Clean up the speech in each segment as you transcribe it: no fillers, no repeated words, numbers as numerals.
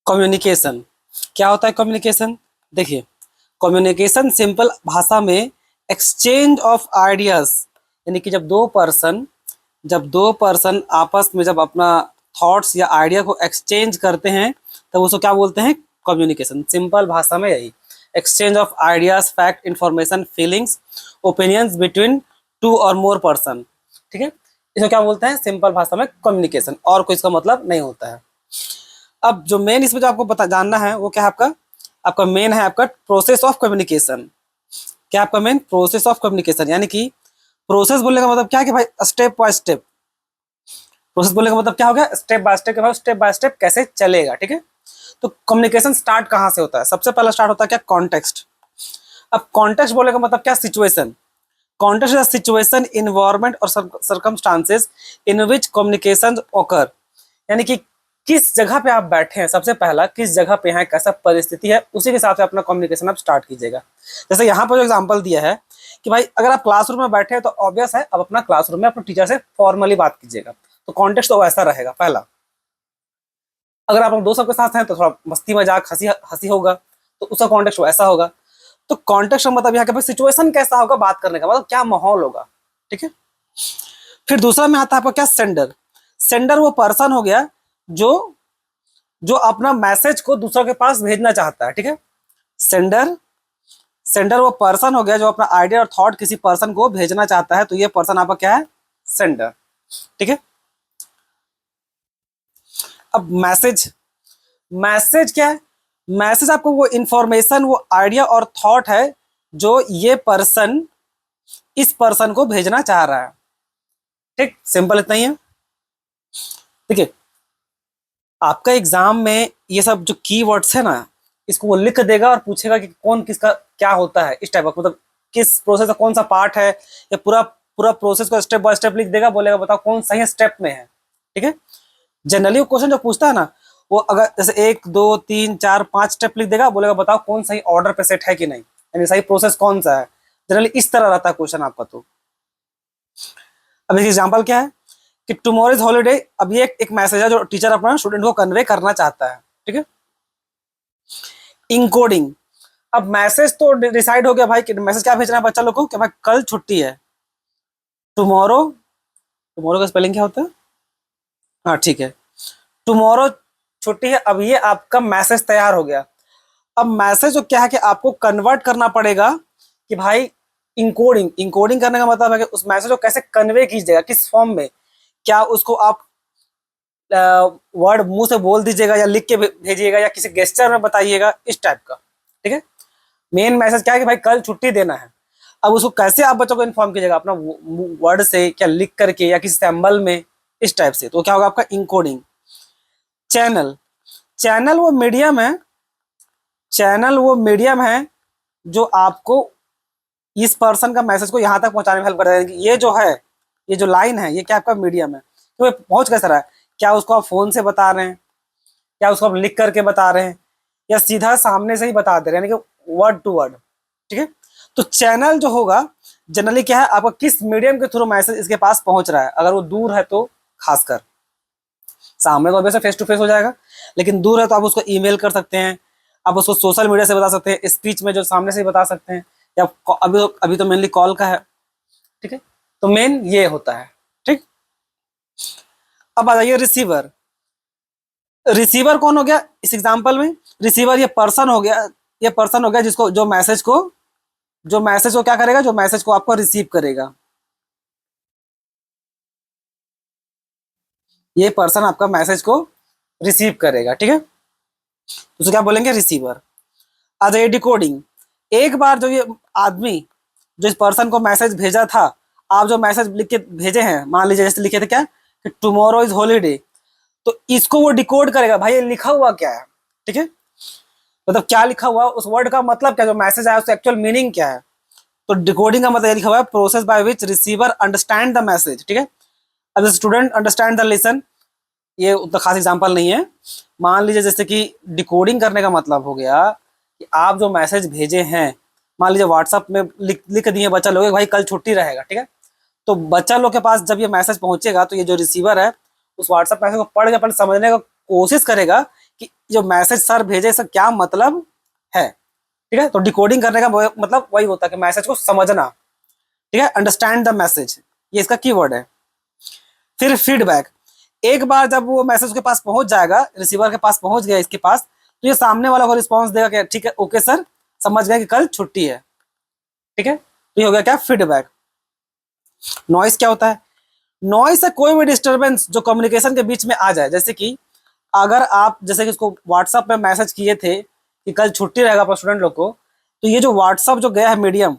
Communication क्या होता है? कम्युनिकेशन देखिए, कम्युनिकेशन सिंपल भाषा में एक्सचेंज ऑफ आइडियाज, यानी कि जब दो पर्सन आपस में जब अपना थॉट्स या आइडिया को एक्सचेंज करते हैं तब उसको क्या बोलते हैं? कम्युनिकेशन। सिंपल भाषा में यही, exchange of ideas, fact, information, feelings, opinions between two और मोर पर्सन। ठीक है, इसको क्या बोलते हैं? सिंपल भाषा में कम्युनिकेशन, और कोई इसका मतलब नहीं होता है। अब जो मेन इसमें जो आपको पता जानना है वो क्या है? आपका मेन है आपका प्रोसेस ऑफ कम्युनिकेशन। क्या आपका मेन? प्रोसेस ऑफ कम्युनिकेशन, यानी कि प्रोसेस बोलने का मतलब क्या है कि भाई स्टेप बाय स्टेप। प्रोसेस बोलने का मतलब क्या हो गया? स्टेप बाय स्टेप, के बाद स्टेप बाय स्टेप कैसे चलेगा। ठीक है, तो कम्युनिकेशन स्टार्ट कहाँ से होता है? सबसे पहला स्टार्ट होता है क्या? कॉन्टेक्स्ट। अब कॉन्टेक्स्ट बोलने का मतलब क्या? Situation. Context is situation, environment और सर्कमस्टांसेस इन विच कम्युनिकेशन ओकर, यानी कि किस जगह पे आप बैठे हैं, सबसे पहला किस जगह पे हैं, कैसा परिस्थिति है, उसी के हिसाब से अपना कम्युनिकेशन आप स्टार्ट कीजिएगा। जैसे यहाँ पर जो एग्जांपल दिया है कि भाई अगर आप क्लासरूम में बैठे हैं तो ऑब्वियस है, अब अपना क्लासरूम में अपने टीचर से फॉर्मली बात कीजिएगा, तो कॉन्टेक्स्ट तो वैसा रहेगा पहला। अगर आप दोस्तों के साथ हैं तो थोड़ा मस्ती मजाक हंसी हंसी होगा, तो उसका कॉन्टेक्स्ट वैसा होगा। तो कॉन्टेक्स्ट मतलब यहाँ के सिचुएशन कैसा होगा, बात करने का मतलब क्या माहौल होगा। ठीक है, फिर दूसरा में आता है आपका क्या? सेंडर। सेंडर वो पर्सन हो गया जो जो अपना मैसेज को दूसरों के पास भेजना चाहता है। ठीक है, सेंडर सेंडर वो पर्सन हो गया जो अपना आइडिया और थॉट किसी पर्सन को भेजना चाहता है, तो ये पर्सन आपका क्या है? सेंडर। ठीक है, अब मैसेज, मैसेज क्या है? मैसेज आपको वो इंफॉर्मेशन, वो आइडिया और थॉट है जो ये पर्सन इस पर्सन को भेजना चाह रहा है। ठीक, सिंपल इतना ही है। देखिए, आपका एग्जाम में ये सब जो कीवर्ड्स है ना, इसको वो लिख देगा और पूछेगा कि कौन किसका क्या होता है, इस टाइप का, मतलब किस प्रोसेस का कौन सा पार्ट है, या पूरा पूरा प्रोसेस को स्टेप बाय स्टेप लिख देगा, बोलेगा बताओ कौन सही स्टेप में है। ठीक है, जनरली वो क्वेश्चन जो पूछता है ना, वो अगर जैसे 1 2 3 4 5 स्टेप लिख देगा, बोलेगा बताओ कौन सही ऑर्डर पे सेट है कि नहीं, यानी सही प्रोसेस कौन सा है। जनरली इस तरह रहता है क्वेश्चन आपका। तो अब इसकी एग्जाम्पल क्या है कि टुमारो इज हॉलीडे। अब ये एक मैसेज है जो टीचर अपना स्टूडेंट को कन्वे करना चाहता है। ठीक है, इंकोडिंग। अब मैसेज तो डिसाइड हो गया भाई कि मैसेज क्या भेजना है बच्चा लोग को कि भाई कल छुट्टी है। टुमारो, टुमारो का स्पेलिंग क्या होता है? हाँ ठीक है, टुमारो छुट्टी है। अब ये आपका मैसेज तैयार हो गया। अब मैसेज जो क्या है कि आपको कन्वर्ट करना पड़ेगा कि भाई इंकोडिंग, इंकोडिंग करने का मतलब है कि उस मैसेज को कैसे कन्वे कीजिएगा, किस फॉर्म में, क्या उसको आप वर्ड मुंह से बोल दीजिएगा या लिख के भेजिएगा या किसी गेस्चर में बताइएगा, इस टाइप का। ठीक है, मेन मैसेज क्या है कि भाई कल छुट्टी देना है। अब उसको कैसे आप बच्चों को इन्फॉर्म कीजिएगा, अपना वर्ड से, क्या लिख करके या किसी सिंबल में, इस टाइप से। तो क्या होगा आपका? इंकोडिंग। चैनल, चैनल वो मीडियम है, चैनल वो मीडियम है जो आपको इस पर्सन का मैसेज को यहाँ तक पहुंचाने में हेल्प कर देगा। ये जो है, ये जो लाइन है, ये क्या आपका? मीडियम है। तो ये पहुंच कैसे रहा है? क्या उसको आप फोन से बता रहे हैं, क्या उसको आप लिख करके बता रहे हैं, या सीधा सामने से ही बता दे रहे हैं, यानी कि वर्ड टू वर्ड। ठीक है, तो चैनल जो होगा जनरली क्या है, आपका किस मीडियम के थ्रू मैसेज इसके पास पहुंच रहा है। अगर वो दूर है तो खासकर, सामने तो अभी से फेस टू फेस हो जाएगा, लेकिन दूर है तो आप उसको ईमेल कर सकते हैं, आप उसको सोशल मीडिया से बता सकते हैं, स्पीच में जो सामने से ही बता सकते हैं, या अभी तो मेनली कॉल का है। ठीक है, तो मेन ये होता है। ठीक, अब आ जाइए रिसीवर। रिसीवर कौन हो गया इस एग्जांपल में? रिसीवर ये पर्सन हो गया, ये पर्सन हो गया जिसको जो मैसेज को क्या करेगा, जो मैसेज को आपको रिसीव करेगा। ये पर्सन आपका मैसेज को रिसीव करेगा। ठीक है, तो उसे क्या बोलेंगे? रिसीवर। आ जाइए डिकोडिंग। एक बार जो ये आदमी जो इस पर्सन को मैसेज भेजा था, आप जो मैसेज लिख के भेजे हैं, मान लीजिए जैसे लिखे थे क्या कि टुमारो इज हॉलीडे, तो इसको वो डिकोड करेगा, भाई ये लिखा हुआ क्या है। ठीक है, मतलब क्या लिखा हुआ, उस वर्ड का मतलब क्या, जो मैसेज आया उसका एक्चुअल मीनिंग क्या है। तो डिकोडिंग का मतलब लिखा हुआ है process by which receiver understand the message. ठीक है, अब स्टूडेंट अंडरस्टैंड द लेसन, ये उतना खास एग्जांपल नहीं है। मान लीजिए जैसे कि डिकोडिंग करने का मतलब हो गया कि आप जो मैसेज भेजे हैं, मान लीजिए व्हाट्सएप में लिख दिए बच्चा लोग भाई कल छुट्टी रहेगा। ठीक है, तो बच्चा लोग के पास जब ये मैसेज पहुंचेगा तो ये जो रिसीवर है उस व्हाट्सएप मैसेज को पढ़ के अपन समझने का कोशिश करेगा कि जो मैसेज सर भेजे इसका क्या मतलब है। ठीक है, तो डिकोडिंग करने का मतलब वही होता है कि मैसेज को समझना। ठीक है, अंडरस्टैंड द मैसेज, ये इसका कीवर्ड है। फिर फीडबैक, एक बार जब वो मैसेज के पास पहुंच जाएगा, रिसीवर के पास पहुंच गया इसके पास, तो ये सामने वाला को रिस्पॉन्स देगा कि ठीक है, ओके सर, समझ गए कि कल छुट्टी है। ठीक है, तो ये हो गया क्या, फीडबैक। नॉइस क्या होता है, नॉइस है कोई भी डिस्टर्बेंस जो कम्युनिकेशन के बीच में आ जाए। जैसे कि अगर आप जैसे कि इसको व्हाट्सएप में मैसेज किए थे कि कल छुट्टी रहेगा अपने स्टूडेंट लोग को, तो ये जो व्हाट्सएप जो गया है मीडियम,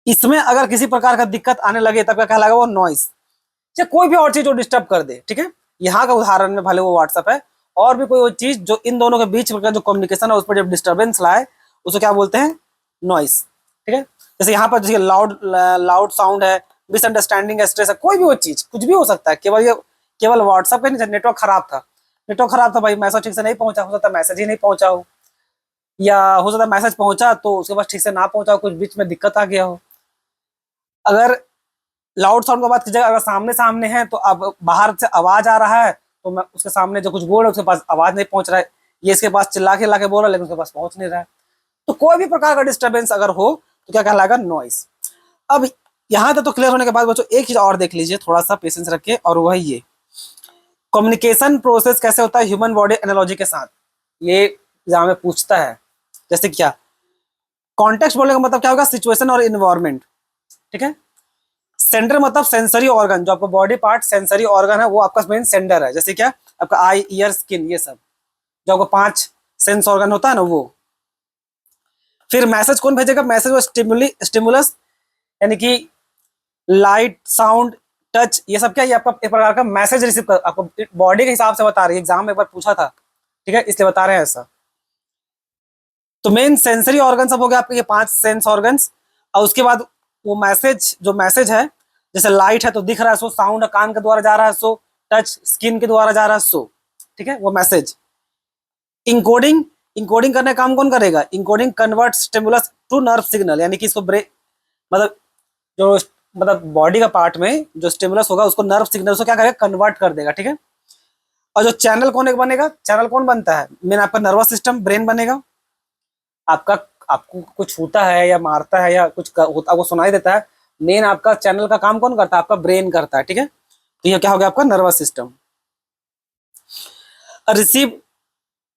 इसमें अगर किसी प्रकार का दिक्कत आने लगे तब क्या कहलाएगा, वो नॉइस। या कोई भी और चीज जो डिस्टर्ब कर दे। ठीक है, यहाँ का उदाहरण में भले वो व्हाट्सएप है, और भी कोई चीज जो इन दोनों के बीच का जो कम्युनिकेशन है उस पर जब डिस्टर्बेंस लाए, उसको क्या बोलते हैं, नॉइस। ठीक है, जैसे यहाँ पर जैसे लाउड लाउड साउंड है, मिसअंडरस्टैंडिंग है, स्ट्रेस है, कोई भी वो चीज कुछ भी हो सकता है। केवल व्हाट्सएप का नहीं, नेटवर्क खराब था, भाई मैसेज ठीक से नहीं पहुंचा, हो सकता है मैसेज ही नहीं पहुंचा हो, या हो सकता है मैसेज पहुंचा तो उसके पास ठीक से ना पहुंचा हो, कुछ बीच में दिक्कत आ गया हो। अगर लाउड साउंड की बात कीजिएगा, अगर सामने सामने है तो अब बाहर से आवाज आ रहा है, तो मैं उसके सामने जो कुछ बोल रहा है उसके पास आवाज नहीं पहुंच रहा है, ये इसके पास चिल्ला के ला के बोल रहा है लेकिन उसके पास पहुंच नहीं रहा है। तो कोई भी प्रकार का डिस्टर्बेंस अगर हो तो क्या कहलाएगा, नॉइस। अब यहाँ तक तो क्लियर होने के बाद बच्चों एक चीज और देख लीजिए, थोड़ा सा पेशेंस रखिए, और वह ये कम्युनिकेशन प्रोसेस कैसे होता है ह्यूमन बॉडी एनालॉजी के साथ, ये एग्जाम में पूछता है। जैसे क्या, कॉन्टेक्स्ट बोलने का मतलब क्या होगा, सिचुएशन और इन्वायरमेंट। ठीक है, सेंडर मतलब सेंसरी ऑर्गन, जो आपका बॉडी पार्ट सेंसरी ऑर्गन है वो आपका मेन सेंडर है। जैसे क्या, आपका आई, ईयर, स्किन, ये सब जो आपको 5 सेंस ऑर्गन होता है ना, वो। फिर मैसेज कौन भेजेगा, मैसेज वो स्टिमुलस, यानी कि लाइट, साउंड, टच, ये सब क्या, ये आपका एक प्रकार का मैसेज रिसीव कर, आपको बॉडी के हिसाब से बता रही है, एग्जाम में एक बार पूछा था। ठीक है, इसलिए बता रहे हैं ऐसा। तो मेन सेंसरी ऑर्गन सब हो गया आपके ये 5 सेंस ऑर्गन्स। और उसके बाद वो मैसेज, जो मैसेज है, जैसे लाइट है तो दिख रहा है, सो साउंड कान के द्वारा जा रहा है, सो टच स्किन के द्वारा जा रहा है, सो। ठीक है, वो मैसेज। इंकोडिंग, इंकोडिंग करने का काम कौन करेगा, encoding convert stimulus to nerve signal, यानी कि इसको ब्रेन मतलब जो मतलब बॉडी का पार्ट में जो स्टिमुलस होगा उसको नर्व सिग्नल से क्या करेगा, कन्वर्ट कर देगा। ठीक है, और जो चैनल कौन एक बनेगा, चैनल कौन बनता है, मेन आपका नर्वस सिस्टम, ब्रेन बनेगा। आपका आपको कुछ होता है या मारता है या कुछ होता, आपको सुनाई देता है, मेन आपका चैनल का काम कौन करता है, आपका ब्रेन करता है। ठीक है, तो ये क्या हो गया आपका नर्वस सिस्टम। रिसीव,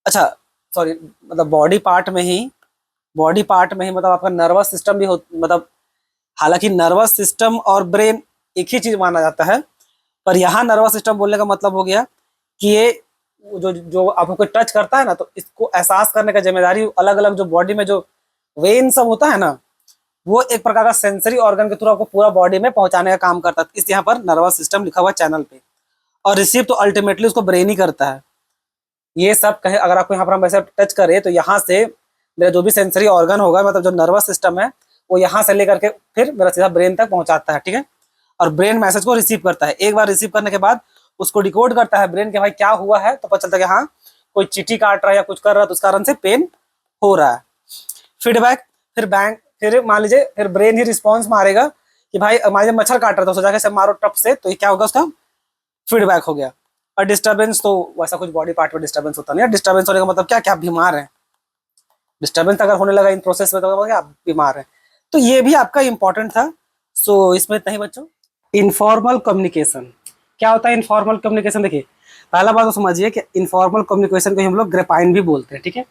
अच्छा सॉरी, मतलब बॉडी पार्ट में ही मतलब आपका नर्वस सिस्टम भी हो, मतलब हालांकि नर्वस सिस्टम और ब्रेन एक ही चीज माना जाता है, पर यहाँ नर्वस सिस्टम बोलने का मतलब हो गया कि ये जो जो आपको कोई टच करता है ना, तो इसको एहसास करने का जिम्मेदारी अलग अलग जो बॉडी में जो वेन सब होता है ना, वो एक प्रकार का सेंसरी ऑर्गन के थ्रू आपको पूरा बॉडी में पहुंचाने का काम करता है। इस यहाँ पर नर्वस सिस्टम लिखा हुआ चैनल पे, और रिसीव तो अल्टीमेटली उसको ब्रेन ही करता है। ये सब कहे, अगर आपको यहाँ पर हम ऐसे टच करें तो यहाँ से मेरा जो भी सेंसरी ऑर्गन होगा, मतलब जो नर्वस सिस्टम है, वो यहाँ से लेकर के फिर मेरा सीधा ब्रेन तक पहुंचाता है। ठीक है, और ब्रेन मैसेज को रिसीव करता है। एक बार रिसीव करने के बाद उसको डिकोड करता है ब्रेन के, भाई क्या हुआ है, तो पता चलता है कि हाँ कोई चीटी काट रहा है या कुछ कर रहा है, तो उस कारण से पेन हो रहा है। फीडबैक, फिर मान लीजिए फिर ब्रेन ही रिस्पॉन्स मारेगा कि भाई मान लीजिए मच्छर काट रहा था, सोचा कि मारो टप से, तो ये क्या होगा, उसका फीडबैक हो गया। और डिस्टर्बेंस तो वैसा कुछ बॉडी पार्ट में डिस्टर्बेंस होता नहीं है। डिस्टर्बेंस होने का मतलब क्या, आप बीमार हैं। डिस्टर्बेंस अगर होने लगा इन प्रोसेस में तो क्या आप बीमार हैं। तो ये भी आपका इंपॉर्टेंट था। सो इसमें इतना ही बच्चों। इनफॉर्मल कम्युनिकेशन क्या होता है, इनफॉर्मल कम्युनिकेशन देखिए, पहला बात तो समझिए कि इनफॉर्मल कम्युनिकेशन को हम लोग ग्रेपाइन भी बोलते हैं। ठीक है,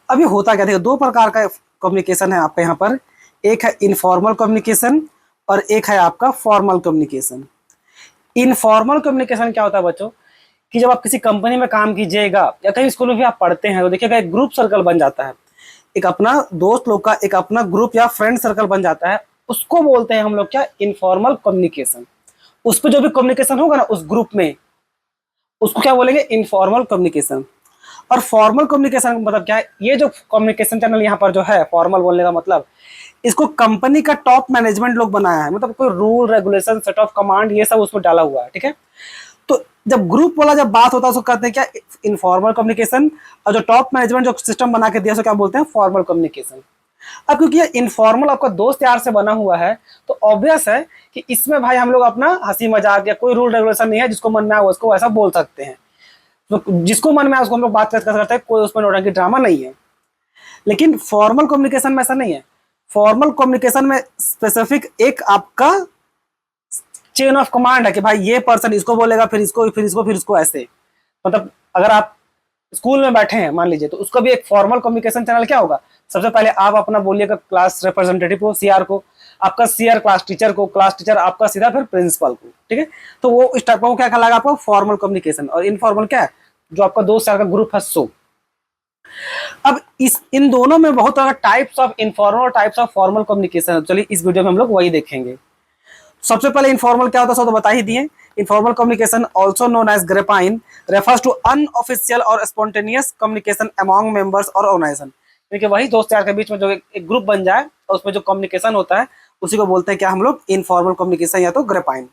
अभी होता क्या, देखिए 2 प्रकार का कम्युनिकेशन है आपका यहाँ पर, एक है इनफॉर्मल कम्युनिकेशन और एक है आपका फॉर्मल कम्युनिकेशन। इनफॉर्मल कम्युनिकेशन क्या होता है बच्चों, कि जब आप किसी कंपनी में काम कीजिएगा या कहीं स्कूल में भी आप पढ़ते हैं, तो देखिएगा एक ग्रुप सर्कल बन जाता है, एक अपना दोस्त लोग का एक अपना ग्रुप या फ्रेंड सर्कल बन जाता है, उसको बोलते हैं हम लोग क्या, इनफॉर्मल कम्युनिकेशन। उस पर जो भी कम्युनिकेशन होगा ना उस ग्रुप में, उसको क्या बोलेंगे, इनफॉर्मल कम्युनिकेशन। और फॉर्मल कम्युनिकेशन का मतलब क्या है, ये जो कम्युनिकेशन चैनल यहाँ पर जो है, फॉर्मल बोलने का मतलब, इसको कंपनी का टॉप मैनेजमेंट लोग बनाया है, मतलब कोई rule regulation set of command ये सब उसमें डाला हुआ है। ठीक है, तो जब ग्रुप वाला जब बात होता है उसको कहते हैं क्या, इनफॉर्मल कम्युनिकेशन। और जो टॉप मैनेजमेंट जो सिस्टम बना के दिया उसको क्या बोलते हैं, फॉर्मल कम्युनिकेशन। अब क्योंकि ये इनफॉर्मल आपका दोस्त यार से बना हुआ है, तो ऑब्वियस है कि इसमें भाई हम लोग अपना हंसी मजाक या कोई रूल रेगुलेशन नहीं है, जिसको मन में आए उसको ऐसा बोल सकते हैं। तो जिसको मन में आए उसको हम लोग बात करते हैं, कोई उसमें नौटंकी ड्रामा नहीं है। लेकिन फॉर्मल कम्युनिकेशन में ऐसा नहीं है। फॉर्मल कम्युनिकेशन में स्पेसिफिक एक आपका चेन ऑफ कमांड है कि भाई ये पर्सन इसको बोलेगा, फिर इसको, फिर इसको, फिर इसको, ऐसे। मतलब अगर आप स्कूल में बैठे हैं मान लीजिए, तो उसका भी एक फॉर्मल कम्युनिकेशन चैनल क्या होगा? सबसे पहले आप अपना बोलिएगा क्लास रिप्रेजेंटेटिव को, सीआर को, आपका सीआर क्लास टीचर को, क्लास टीचर आपका सीधा फिर प्रिंसिपल को, ठीक है। तो वो इस टाइप का क्या कहलाएगा आपको? Formal communication. और इनफॉर्मल क्या है? जो आपका दोस्त यार का ग्रुप है, सो। अब इस इन दोनों में बहुत सारा टाइप्स ऑफ इनफॉर्मल और टाइप्स ऑफ फॉर्मल कम्युनिकेशन है। चलिए इस वीडियो में हम लोग वही देखेंगे। सबसे पहले इनफॉर्मल क्या होता है, सब तो बता ही दिए। Informal communication also known as grapevine refers to unofficial और स्पॉन्टेनियस कम्युनिकेशन अमॉन्ग मेंबर्स और ऑर्गेनाइजेशन। यानी वही दोस्त यार के बीच में जो एक ग्रुप बन जाए और उसमें जो कम्युनिकेशन होता है उसी को बोलते हैं क्या हम लोग? इनफॉर्मल कम्युनिकेशन या तो grapevine.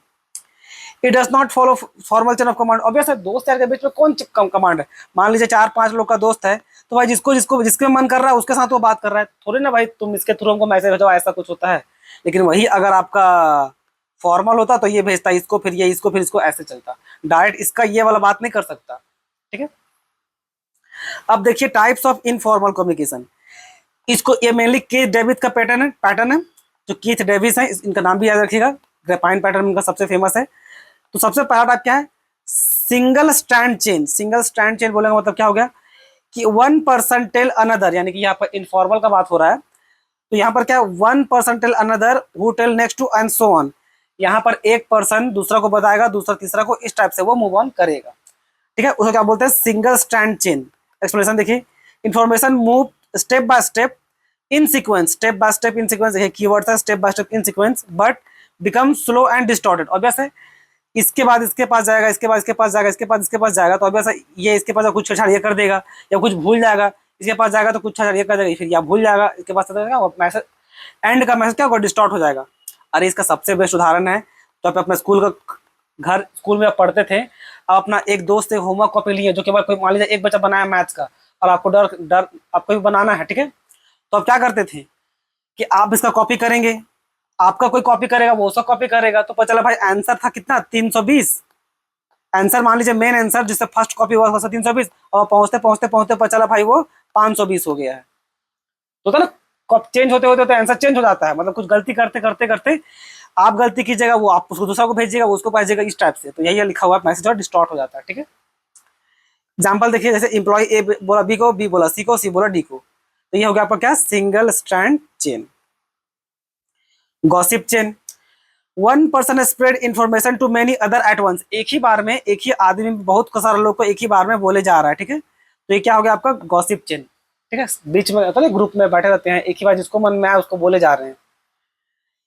It does not follow formal chain of command. Obvious है, दोस्त यार के बीच में कौन कमांड है? मान लीजिए 4-5 लोग का दोस्त है, तो भाई जिसको जिसको जिसके मन कर रहा है उसके साथ वो बात कर रहा है, थोड़ी ना भाई तुम इसके थ्रू हमको मैसेज भेजो, ऐसा कुछ होता है। लेकिन वही अगर आपका फॉर्मल होता तो ये भेजता इसको, फिर ये इसको, फिर इसको, ऐसे चलता। डायरेक्ट इसका ये वाला बात नहीं कर सकता, ठीक है। अब देखिए टाइप्स ऑफ इनफॉर्मल कम्युनिकेशन। इसको ये मेनली कीथ डेविड का पैटर्न है। जो कीथ डेविस है, इनका नाम भी याद रखिएगा। ग्रेपाइन पैटर्न इनका सबसे फेमस है। तो सबसे पहला टाइप क्या है? Single stand chain. Single stand chain बोलेंगे मतलब क्या हो गया कि वन पर्सन टेल अनदर, यानी कि यहाँ पर इनफॉर्मल का बात हो रहा है। तो यहाँ पर क्या है? One person tell another who tell next to and so on. यहाँ पर एक पर्सन दूसरा को बताएगा, दूसरा तीसरा को, इस टाइप से वो मूव ऑन करेगा, ठीक है। उसको क्या बोलते हैं? Single stand chain. एक्सप्लेनेशन देखिए, information move step by step in sequence. Step by step in sequence, देखिए कीवर्ड है step by step in sequence, but become slow and distorted. Obvious है, इसके बाद इसके पास जाएगा, इसके बाद इसके पास जाएगा, इसके बाद इसके पास जाएगा, तो ऑब्वियस है ये इसके पास कुछ छेड़छाड़ ये कर देगा या कुछ भूल जाएगा। इसके पास जाएगा तो कुछ छेड़छाड़ ये कर देगा, फिर या भूल जाएगा, इसके पास मैसेज एंड का मैसेज क्या होगा? डिस्टॉर्ट हो जाएगा। अरे इसका सबसे बेस्ट उदाहरण है, तो आप अपने स्कूल का घर, स्कूल में आप पढ़ते थे, आप अपना एक दोस्त एक होमवर्क कॉपी लिए, जो केवल कोई मान लीजिए एक बच्चा बनाया मैथ्स का, और आपको डर डर आपको भी बनाना है, ठीक है। तो आप क्या करते थे कि आप इसका कॉपी करेंगे, आपका कोई कॉपी करेगा, वो उसका कॉपी करेगा, तो पता चला भाई आंसर था कितना? 320। आंसर मान लीजिए मेन आंसर जिससे फर्स्ट कॉपी हुआ था 320, और पहुंचते पहुंचते पहुंचते पता चला भाई वो 520 हो गया है। तो ना चेंज होते होते तो आंसर चेंज हो जाता है। मतलब कुछ गलती करते करते करते आप गलती कीजिएगा, वो आप उसको दूसरा को भेजिएगा, वो उसको भेजिएगा, इस टाइप से। तो यही लिखा हुआ मैसेज और डिस्टॉर्ट हो जाता है, ठीक है। एग्जाम्पल देखिए, जैसे इंप्लॉय ए बोला बी को, बी बोला सी को, सी बोला डी को, तो ये हो गया आपका क्या? Single strand chain. Gossip chain, one person spread information to many other at once. एक ही बार में एक ही आदमी बहुत सारे लोग को एक ही बार में बोले जा रहा है, ठीक है। तो ये क्या हो गया आपका? गॉसिप चेन, ठीक है। बीच में होता है ग्रुप में बैठे रहते हैं, एक ही बार जिसको मन में आए उसको बोले जा रहे हैं।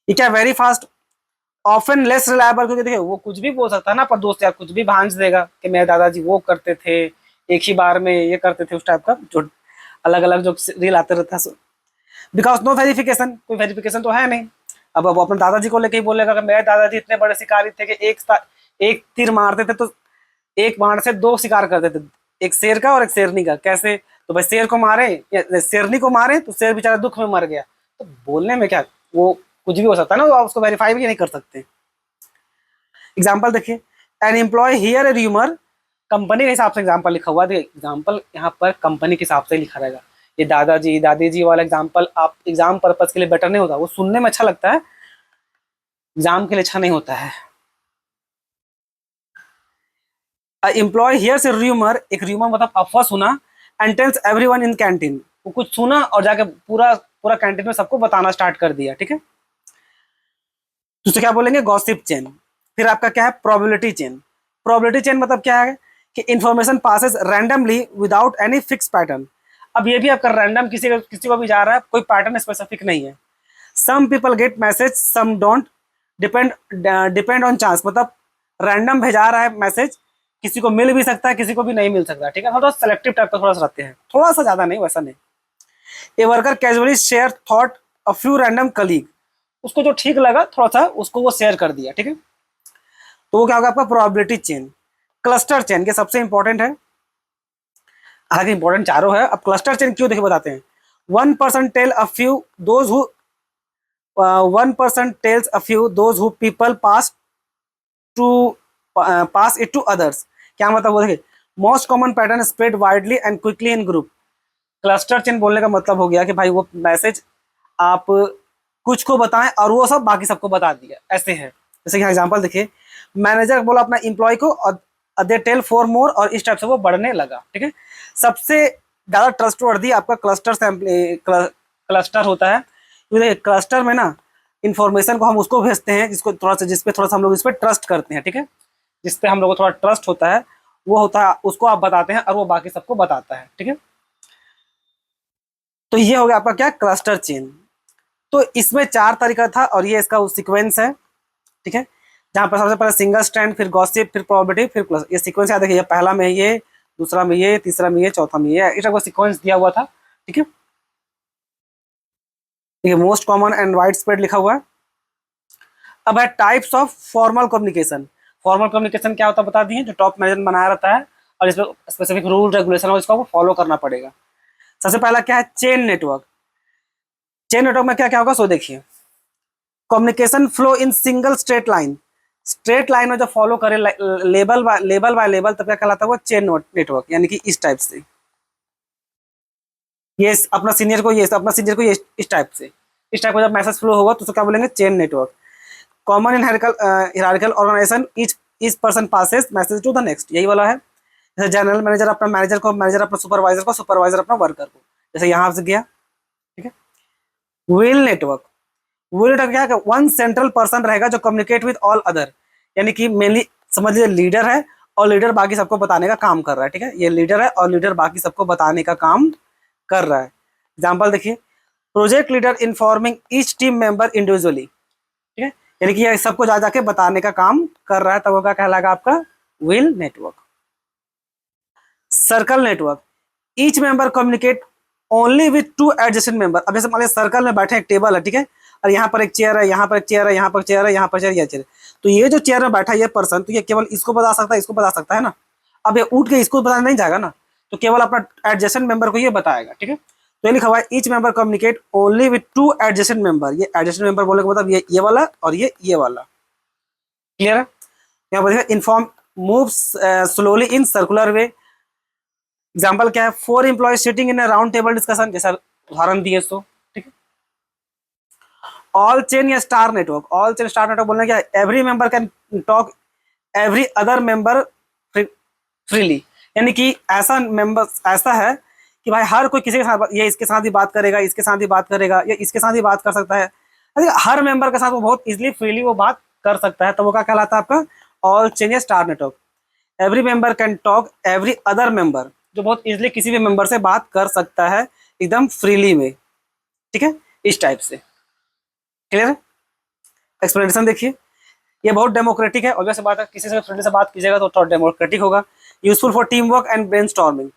ये क्या? Very fast, often less reliable, क्योंकि देखिए वो कुछ भी बोल सकता है ना, पर दोस्त यार कुछ भी भांज देगा कि मेरे दादाजी वो करते थे, एक ही बार में ये करते थे, उस टाइप का जो अलग अलग जो रील आते रहता है। बिकॉज नो वेरिफिकेशन, कोई वेरिफिकेशन तो है नहीं। अब वो अपने दादाजी को लेके ही बोलेगा कि मेरे दादाजी इतने बड़े शिकारी थे कि एक तीर मारते थे तो एक बाण से 2 शिकार करते थे, एक शेर का और एक शेरनी का। कैसे? तो भाई शेर को मारे या शेरनी को मारे तो शेर बेचारा दुख में मर गया। तो बोलने में क्या, वो कुछ भी हो सकता है ना, तो आप उसको वेरीफाई भी नहीं कर सकते। एग्जाम्पल देखिए, an employee hear a rumour, company के हिसाब से एग्जाम्पल लिखा हुआ है। एग्जाम्पल यहाँ पर कंपनी के हिसाब से लिखा रहेगा। ये दादाजी दादी जी वाला एग्जाम्पल आप एग्जाम पर्पज के लिए बेटर नहीं होता, वो सुनने में अच्छा लगता है, एग्जाम के लिए अच्छा नहीं होता है। एम्प्लॉय हियर से र्यूमर, एक र्यूमर मतलब अफवाह सुना, and tells everyone in canteen, वो कुछ सुना और जाके पूरा पूरा कैंटीन में सबको बताना स्टार्ट कर दिया, ठीक है। तो उसे क्या बोलेंगे? Gossip chain. फिर आपका क्या है? Probability chain. प्रोबेबिलिटी चेन मतलब क्या है कि information passes randomly without any fix pattern. अब ये भी आपका रैंडम किसी को भी जा रहा है, कोई पैटर्न स्पेसिफिक नहीं है। Some people get message, some don't, depend on chance. मतलब रैंडम भेजा रहा है मैसेज, किसी को मिल भी सकता है, किसी को भी नहीं मिल सकता, ठीक है। थोड़ा सेलेक्टिव टाइप का थोड़ा सा रहते हैं, थोड़ा सा ज्यादा नहीं, वैसा नहीं। A worker casually share thought a few random colleague, उसको जो ठीक लगा थोड़ा सा उसको वो शेयर कर दिया, ठीक है। तो वो क्या होगा आपका? Probability chain. क्लस्टर चेन के सबसे इंपॉर्टेंट है, हालांकि इंपॉर्टेंट चारों है। अब क्लस्टर चेन क्यों देखिए बताते हैं। One person tell a few those who one person tells a few those who people pass to pass it to others. क्या मतलब? वो देखिए most common pattern spread widely and quickly in group. Cluster chain बोलने का मतलब हो गया कि भाई वो मैसेज आप कुछ को बताएं और वो सब बाकी सबको बता दिया, ऐसे है। जैसे कि एग्जांपल देखिए, मैनेजर बोला अपना एम्प्लॉय को और दे टेल फॉर मोर, और इस टाइप से वो बढ़ने लगा, ठीक है। सबसे ज्यादा ट्रस्टवर्दी आपका क्लस्टर होता है, क्योंकि क्लस्टर में ना इन्फॉर्मेशन को हम उसको भेजते हैं जिसको थोड़ा सा, जिसपे थोड़ा सा हम लोग इस पर ट्रस्ट करते हैं, ठीक है। जिसपे हम लोग को थोड़ा ट्रस्ट होता है वो होता है, उसको आप बताते हैं और वो बाकी सबको बताता है, ठीक है। तो ये हो गया आपका क्या, क्लस्टर चेन। तो इसमें 4 तरीका था और ये इसका सीक्वेंस है, ठीक है। जहां पर सबसे पहले सिंगल स्ट्रैंड, फिर गॉसिप, फिर प्रोबेबिलिटी, फिर प्लस, ये सीक्वेंस याद रखिए। पहला में ये, दूसरा में ये, तीसरा में ये, चौथा में ये, इस टाइप का सीक्वेंस दिया हुआ था, ठीक है। ये most common and wide spread लिखा हुआ है। अब है types of formal communication. Formal communication क्या होता है बता दिए, जो टॉप मैनेजमेंट बनाया रहता है और इसमें स्पेसिफिक रूल रेगुलेशन है, इसको फॉलो करना पड़ेगा। सबसे पहला क्या है, चेन नेटवर्क। चेन नेटवर्क में क्या क्या होगा सो देखिए, communication flow in single straight line. Straight line में जो फॉलो करे लेबल बाय लेबल, तब क्या कहलाता है वो चेन नेटवर्क, यानी कि इस टाइप से। ये अपना सीनियर को ये, अपना सीनियर को ये, इस टाइप से, इस टाइप का जब मैसेज फ्लो होगा तो उसको क्या बोलेंगे, chain network. Common in hierarchical organisation, each person passes message to the next, यही वाला है। जैसे जनरल मैनेजर अपना मैनेजर को, मैनेजर अपना सुपरवाइजर को, सुपरवाइजर अपना वर्कर को, जैसे यहाँ से गया, ठीक है। व्हील नेटवर्क, व्हील नेटवर्क क्या है, वन सेंट्रल पर्सन रहेगा जो कम्युनिकेट विद ऑल अदर, यानी कि मेनली समझ लीजिए लीडर है और लीडर बाकी सबको बताने का काम कर रहा है, ठीक है। ये लीडर है और लीडर बाकी सबको बताने का काम कर रहा है। एग्जाम्पल देखिए, project leader informing each team member individually, ठीक है, यानी कि ये सबको जा जाके बताने का काम कर रहा है, तब वो क्या कहलाएगा आपका, wheel network. Circle network, each member communicate only with two adjacent member. अब जैसे मान लीजिए सर्कल में बैठे एक टेबल है, ठीक है, और यहाँ पर एक चेयर है, यहाँ पर एक चेयर है, यहाँ पर चेयर है, यहाँ पर चेयर, यह चेयर, तो ये जो चेयर में बैठा है ये पर्सन, तो ये केवल इसको बता सकता है, इसको बता सकता है ना। अब ये उठ के इसको बताने नहीं जाएगा ना, तो केवल अपना एडजेसेंट मेंबर को ये बताएगा, ठीक है। तो ये लिखा हुआ है, each member communicate only with two adjacent member. ये एडजेसेंट मेंबर बोलने का मतलब ये वाला और ये वाला, क्लियर है। यहाँ पर inform moves slowly in circular way. Example क्या है, 4 employ sitting in round table discussion, जैसा उदाहरण दिए सो, ठीक है। ऑल चेन या star network, all chain star network बोलने क्या है, every member can talk every other member freely, यानी कि ऐसा मेंबर ऐसा है कि भाई हर कोई किसी के साथ, ये इसके साथ ही बात करेगा, इसके साथ ही बात करेगा, या इसके साथ ही बात कर सकता है, हर मेंबर के साथ वो बहुत इजीली फ्रीली वो बात कर सकता है, तो वो क्या कहलाता है आपका, ऑल चेन या star network. Every member can talk every other member, जो बहुत इजीली किसी भी मेंबर से बात कर सकता है एकदम फ्रीली में, ठीक है, इस टाइप से, क्लियर है। एक्सप्लेनेशन देखिए, ये बहुत डेमोक्रेटिक है, ऑब्वियस बात है, किसी से फ्रेंडली से बात कीजिएगा तो थोड़ा डेमोक्रेटिक होगा। Useful for team work and brainstorming,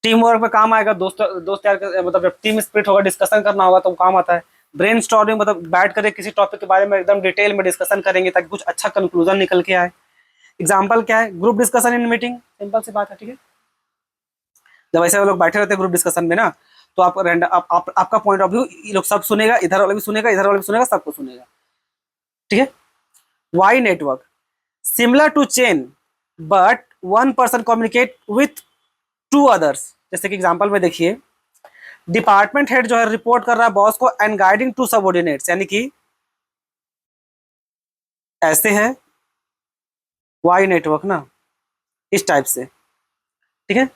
team work में काम आएगा, दोस्त दोस्त यार मतलब जब टीम स्पिरिट होगा, डिस्कशन करना होगा तो काम आता है। ब्रेन स्टॉर्मिंग मतलब बैठ कर किसी टॉपिक के बारे में एकदम डिटेल में डिस्कशन करेंगे ताकि कुछ अच्छा कंक्लूजन निकल के आए। एग्जाम्पल क्या है, group discussion in meeting, simple सी बात है, ठीक है। जब ऐसे लोग बैठे रहते हैं ग्रुप डिस्कशन में ना, तो आप रैंडम आपका पॉइंट ऑफ व्यू ये लोग सब सुनेगा, इधर वाला भी सुनेगा, इधर वाला भी सुनेगा, सबको सुनेगा, ठीक है। Y network, similar to chain but one person communicate with two others. जैसे कि एग्जांपल में देखिए, डिपार्टमेंट हेड जो है रिपोर्ट कर रहा है बॉस को एंड गाइडिंग टू सबऑर्डिनेट्स, यानी कि ऐसे है वाई नेटवर्क ना, इस टाइप से, ठीक है।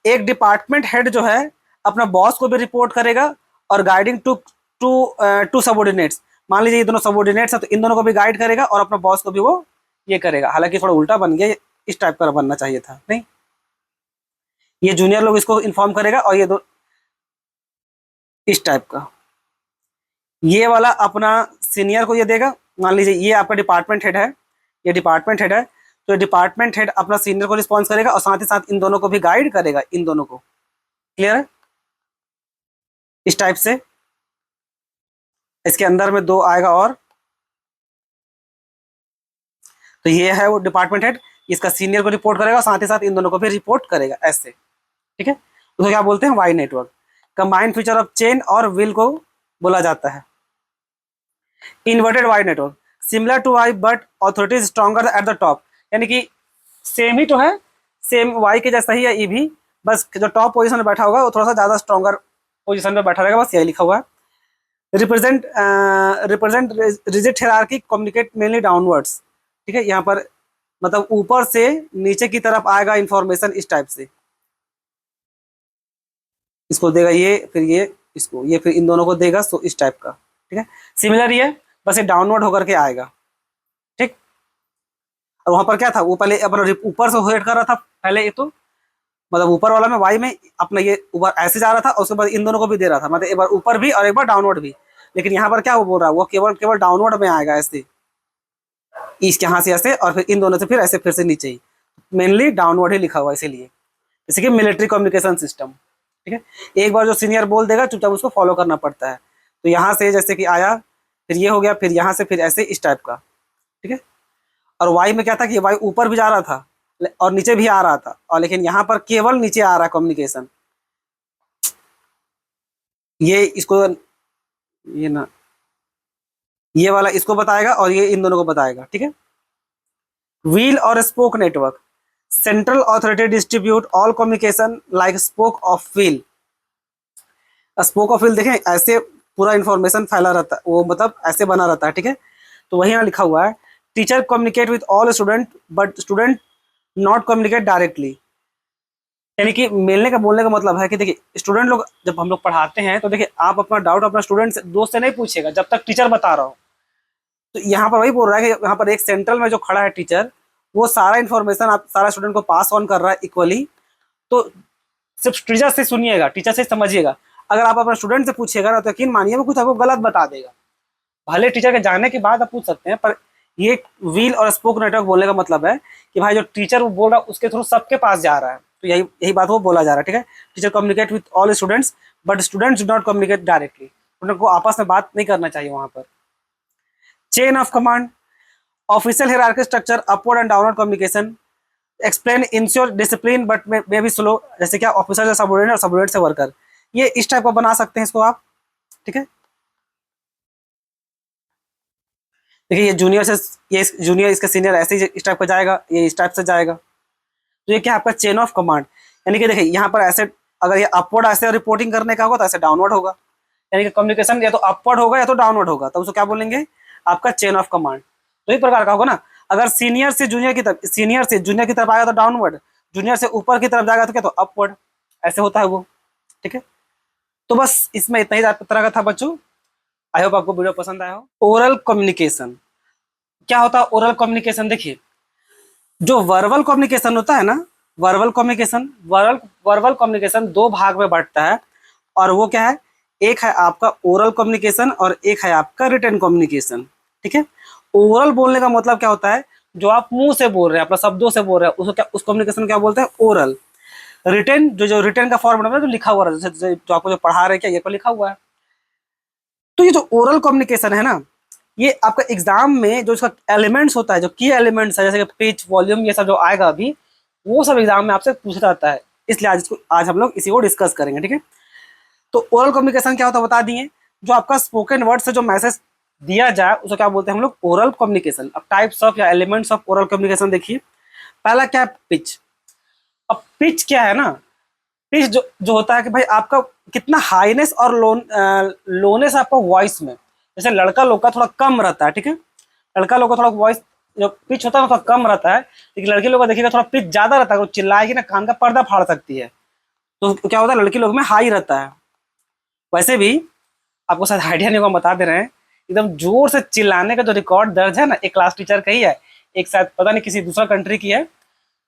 एक डिपार्टमेंट हेड जो है अपना बॉस को भी रिपोर्ट करेगा और guiding to to to subordinates. मान लीजिए ये दोनों सबऑर्डिनेट्स है तो इन दोनों को भी गाइड करेगा और अपना बॉस को भी वो ये करेगा। हालांकि थोड़ा उल्टा बन गया, इस टाइप का बनना चाहिए था, नहीं, ये जूनियर लोग इसको इन्फॉर्म करेगा और ये दो इस टाइप का, ये वाला अपना सीनियर को ये देगा। मान लीजिए ये आपका डिपार्टमेंट हेड है, ये डिपार्टमेंट हेड है, तो डिपार्टमेंट हेड अपना सीनियर को रिस्पॉन्स करेगा और साथ ही साथ इन दोनों को भी गाइड करेगा, इन दोनों को, क्लियर है, इस टाइप से। इसके अंदर में दो आएगा और, तो ये है वो डिपार्टमेंट हेड, इसका सीनियर को रिपोर्ट करेगा और साथ ही साथ इन दोनों को भी रिपोर्ट करेगा, ऐसे, ठीक है। उसको क्या बोलते हैं, Y network. Combined feature of chain और व्हील को बोला जाता है inverted Y network, similar to Y but authority stronger at the top, यानी कि सेम ही तो है, सेम वाई के जैसा ही है ई भी, बस जो टॉप पोजीशन में बैठा होगा वो थोड़ा सा ज्यादा स्ट्रॉन्गर पोजीशन में बैठा रहेगा, बस यही लिखा हुआ है। Represent rigid hierarchy communicate mainly downwards, ठीक है, यहाँ पर मतलब ऊपर से नीचे की तरफ आएगा इंफॉर्मेशन इस टाइप से, इसको देगा ये, फिर ये इसको, ये फिर इन दोनों को देगा, सो इस टाइप का, ठीक है। सिमिलर ही है, बस ये डाउनवर्ड होकर के आएगा, ठीक। और वहां पर क्या था, वो पहले अपना ऊपर से हेड कर रहा था पहले, ये तो मतलब ऊपर वाला में वाई में अपना ये ऊपर ऐसे जा रहा था, और उसके बाद इन दोनों को भी दे रहा था, मतलब एक बार ऊपर भी और एक बार डाउनवर्ड भी। लेकिन यहाँ पर क्या वो बोल रहा है, वो केवल केवल डाउनवर्ड में आएगा, ऐसे ईस्ट यहाँ से ऐसे, और फिर इन दोनों से फिर ऐसे फिर से नीचे ही, मेनली डाउनवर्ड ही लिखा हुआ है इसीलिए, जैसे कि मिलिट्री कम्युनिकेशन सिस्टम, ठीक है। एक बार जो सीनियर बोल देगा चुपचाप उसको फॉलो करना पड़ता है। तो यहाँ से जैसे कि आया, फिर ये हो गया, फिर यहाँ से फिर ऐसे इस टाइप का, ठीक है। और वाई में क्या था कि वाई ऊपर भी जा रहा था और नीचे भी आ रहा था, और लेकिन यहाँ पर केवल नीचे आ रहा है कम्युनिकेशन, ये इसको, ये ना, ये वाला इसको बताएगा और ये इन दोनों को बताएगा, ठीक है। व्हील और spoke network, central authority distribute all communication like spoke of wheel. Spoke of wheel देखें, ऐसे पूरा इंफॉर्मेशन फैला रहता है, वो मतलब ऐसे बना रहता है, ठीक है। तो वही यहाँ लिखा हुआ है, teacher communicate with all student but student not communicate directly. यानी कि मिलने का बोलने का मतलब है कि देखिए स्टूडेंट लोग जब हम लोग पढ़ाते हैं तो देखिए आप अपना डाउट अपना स्टूडेंट से, दोस्त से नहीं पूछेगा जब तक टीचर बता रहा हो। तो यहाँ पर वही बोल रहा है कि यहाँ पर एक सेंट्रल में जो खड़ा है टीचर, वो सारा इन्फॉर्मेशन आप सारा स्टूडेंट को पास ऑन कर रहा है इक्वली। तो सिर्फ टीचर से सुनिएगा, टीचर से समझिएगा। अगर आप अपने स्टूडेंट से पूछिएगा ना तो यकीन मानिए वो कुछ आपको गलत बता देगा। भले टीचर के जाने के बाद आप पूछ सकते हैं, पर ये व्हील और स्पोक नेटवर्क बोलने का मतलब है कि भाई जो टीचर वो बोल रहा है उसके थ्रू सबके पास जा रहा है। तो यही यही बात वो बोला जा रहा है, ठीक है। Teacher communicate with all students but students do not communicate directly. Student को आपस में बात नहीं करना चाहिए वहां पर। Chain of command, official hierarchy structure, upward and downward communication, explain ensure discipline but may be slow, जैसे क्या ऑफिसर से सबऑर्डिनेट और सबऑर्डिनेट से वर्कर, ये इस टाइप का बना सकते हैं इसको आप, ठीक है। देखिए ये जूनियर से, ये जूनियर इसका सीनियर ऐसे ही इस टाइप का जाएगा, ये इस टाइप से जाएगा। तो ये क्या आपका चेन ऑफ कमांड, यानी कि देखिए यहाँ पर ऐसे अगर ये अपवर्ड ऐसे रिपोर्टिंग करने का होगा तो ऐसे डाउनवर्ड होगा, यानी कि कम्युनिकेशन या तो अपवर्ड होगा या तो डाउनवर्ड होगा, तो उसको क्या बोलेंगे, आपका चेन ऑफ कमांड। तो इस प्रकार का होगा ना, अगर सीनियर से जूनियर की तरफ, सीनियर से जूनियर की तरफ आएगा तो डाउनवर्ड, जूनियर से ऊपर की तरफ जाएगा तो क्या, तो अपवर्ड, ऐसे होता है वो, ठीक है। तो बस इसमें इतना ही तरह का था बच्चों। आई होप आपको वीडियो पसंद आया हो। ओरल कम्युनिकेशन क्या होता है, ओरल कम्युनिकेशन देखिए, जो वर्बल कम्युनिकेशन होता है ना, वर्बल कम्युनिकेशन, वर्बल कम्युनिकेशन दो भाग में बांटता है। और वो क्या है, एक है आपका ओरल कम्युनिकेशन और एक है आपका रिटन कम्युनिकेशन, ठीक है। ओरल बोलने का मतलब क्या होता है, जो आप मुंह से बोल रहे हैं, अपना शब्दों से बोल रहे हैं, उसको क्या, उस कम्युनिकेशन क्या बोलते हैं, ओरल। रिटन जो जो रिटन का फॉर्म है जो लिखा हुआ है, जैसे जो आपको जो पढ़ा रहे हैं क्या, ये पर लिखा हुआ है। तो ये जो ओरल कम्युनिकेशन है ना, ये आपका एग्जाम में जो इसका एलिमेंट्स होता है, जो की एलिमेंट्स है, जैसे कि पिच, वॉल्यूम, ये सब जो आएगा अभी, वो सब एग्जाम में आपसे पूछा जाता है। इसलिए आज हम लोग इसी को डिस्कस करेंगे, ठीक है। तो ओरल कम्युनिकेशन क्या होता है बता दिए, जो आपका स्पोकन वर्ड से जो मैसेज दिया जाए उसको क्या बोलते हैं हम लोग, ओरल कम्युनिकेशन। अब टाइप्स ऑफ या एलिमेंट्स ऑफ ओरल कम्युनिकेशन देखिए। पहला क्या है, पिच। अब पिच क्या है ना, पिच जो होता है कि भाई आपका कितना हाईनेस और लोनेस आपका वॉइस में, जैसे लड़का लोग का थोड़ा कम रहता है, ठीक है। लड़का लोग का थोड़ा वॉइस जो पिच होता है थोड़ा कम रहता है, लेकिन लड़के लोग का देखिएगा थोड़ा पिच ज्यादा रहता है, वो चिल्लाएगी ना कान का पर्दा फाड़ सकती है। तो क्या होता है, लड़की लोग में हाई रहता है। वैसे भी आपको शायद आइडिया नहीं होगा, बता दे रहे हैं, एकदम जोर से चिल्लाने का जो रिकॉर्ड दर्ज है ना, एक क्लास टीचर का ही है, एक शायद पता नहीं किसी दूसरा कंट्री की है,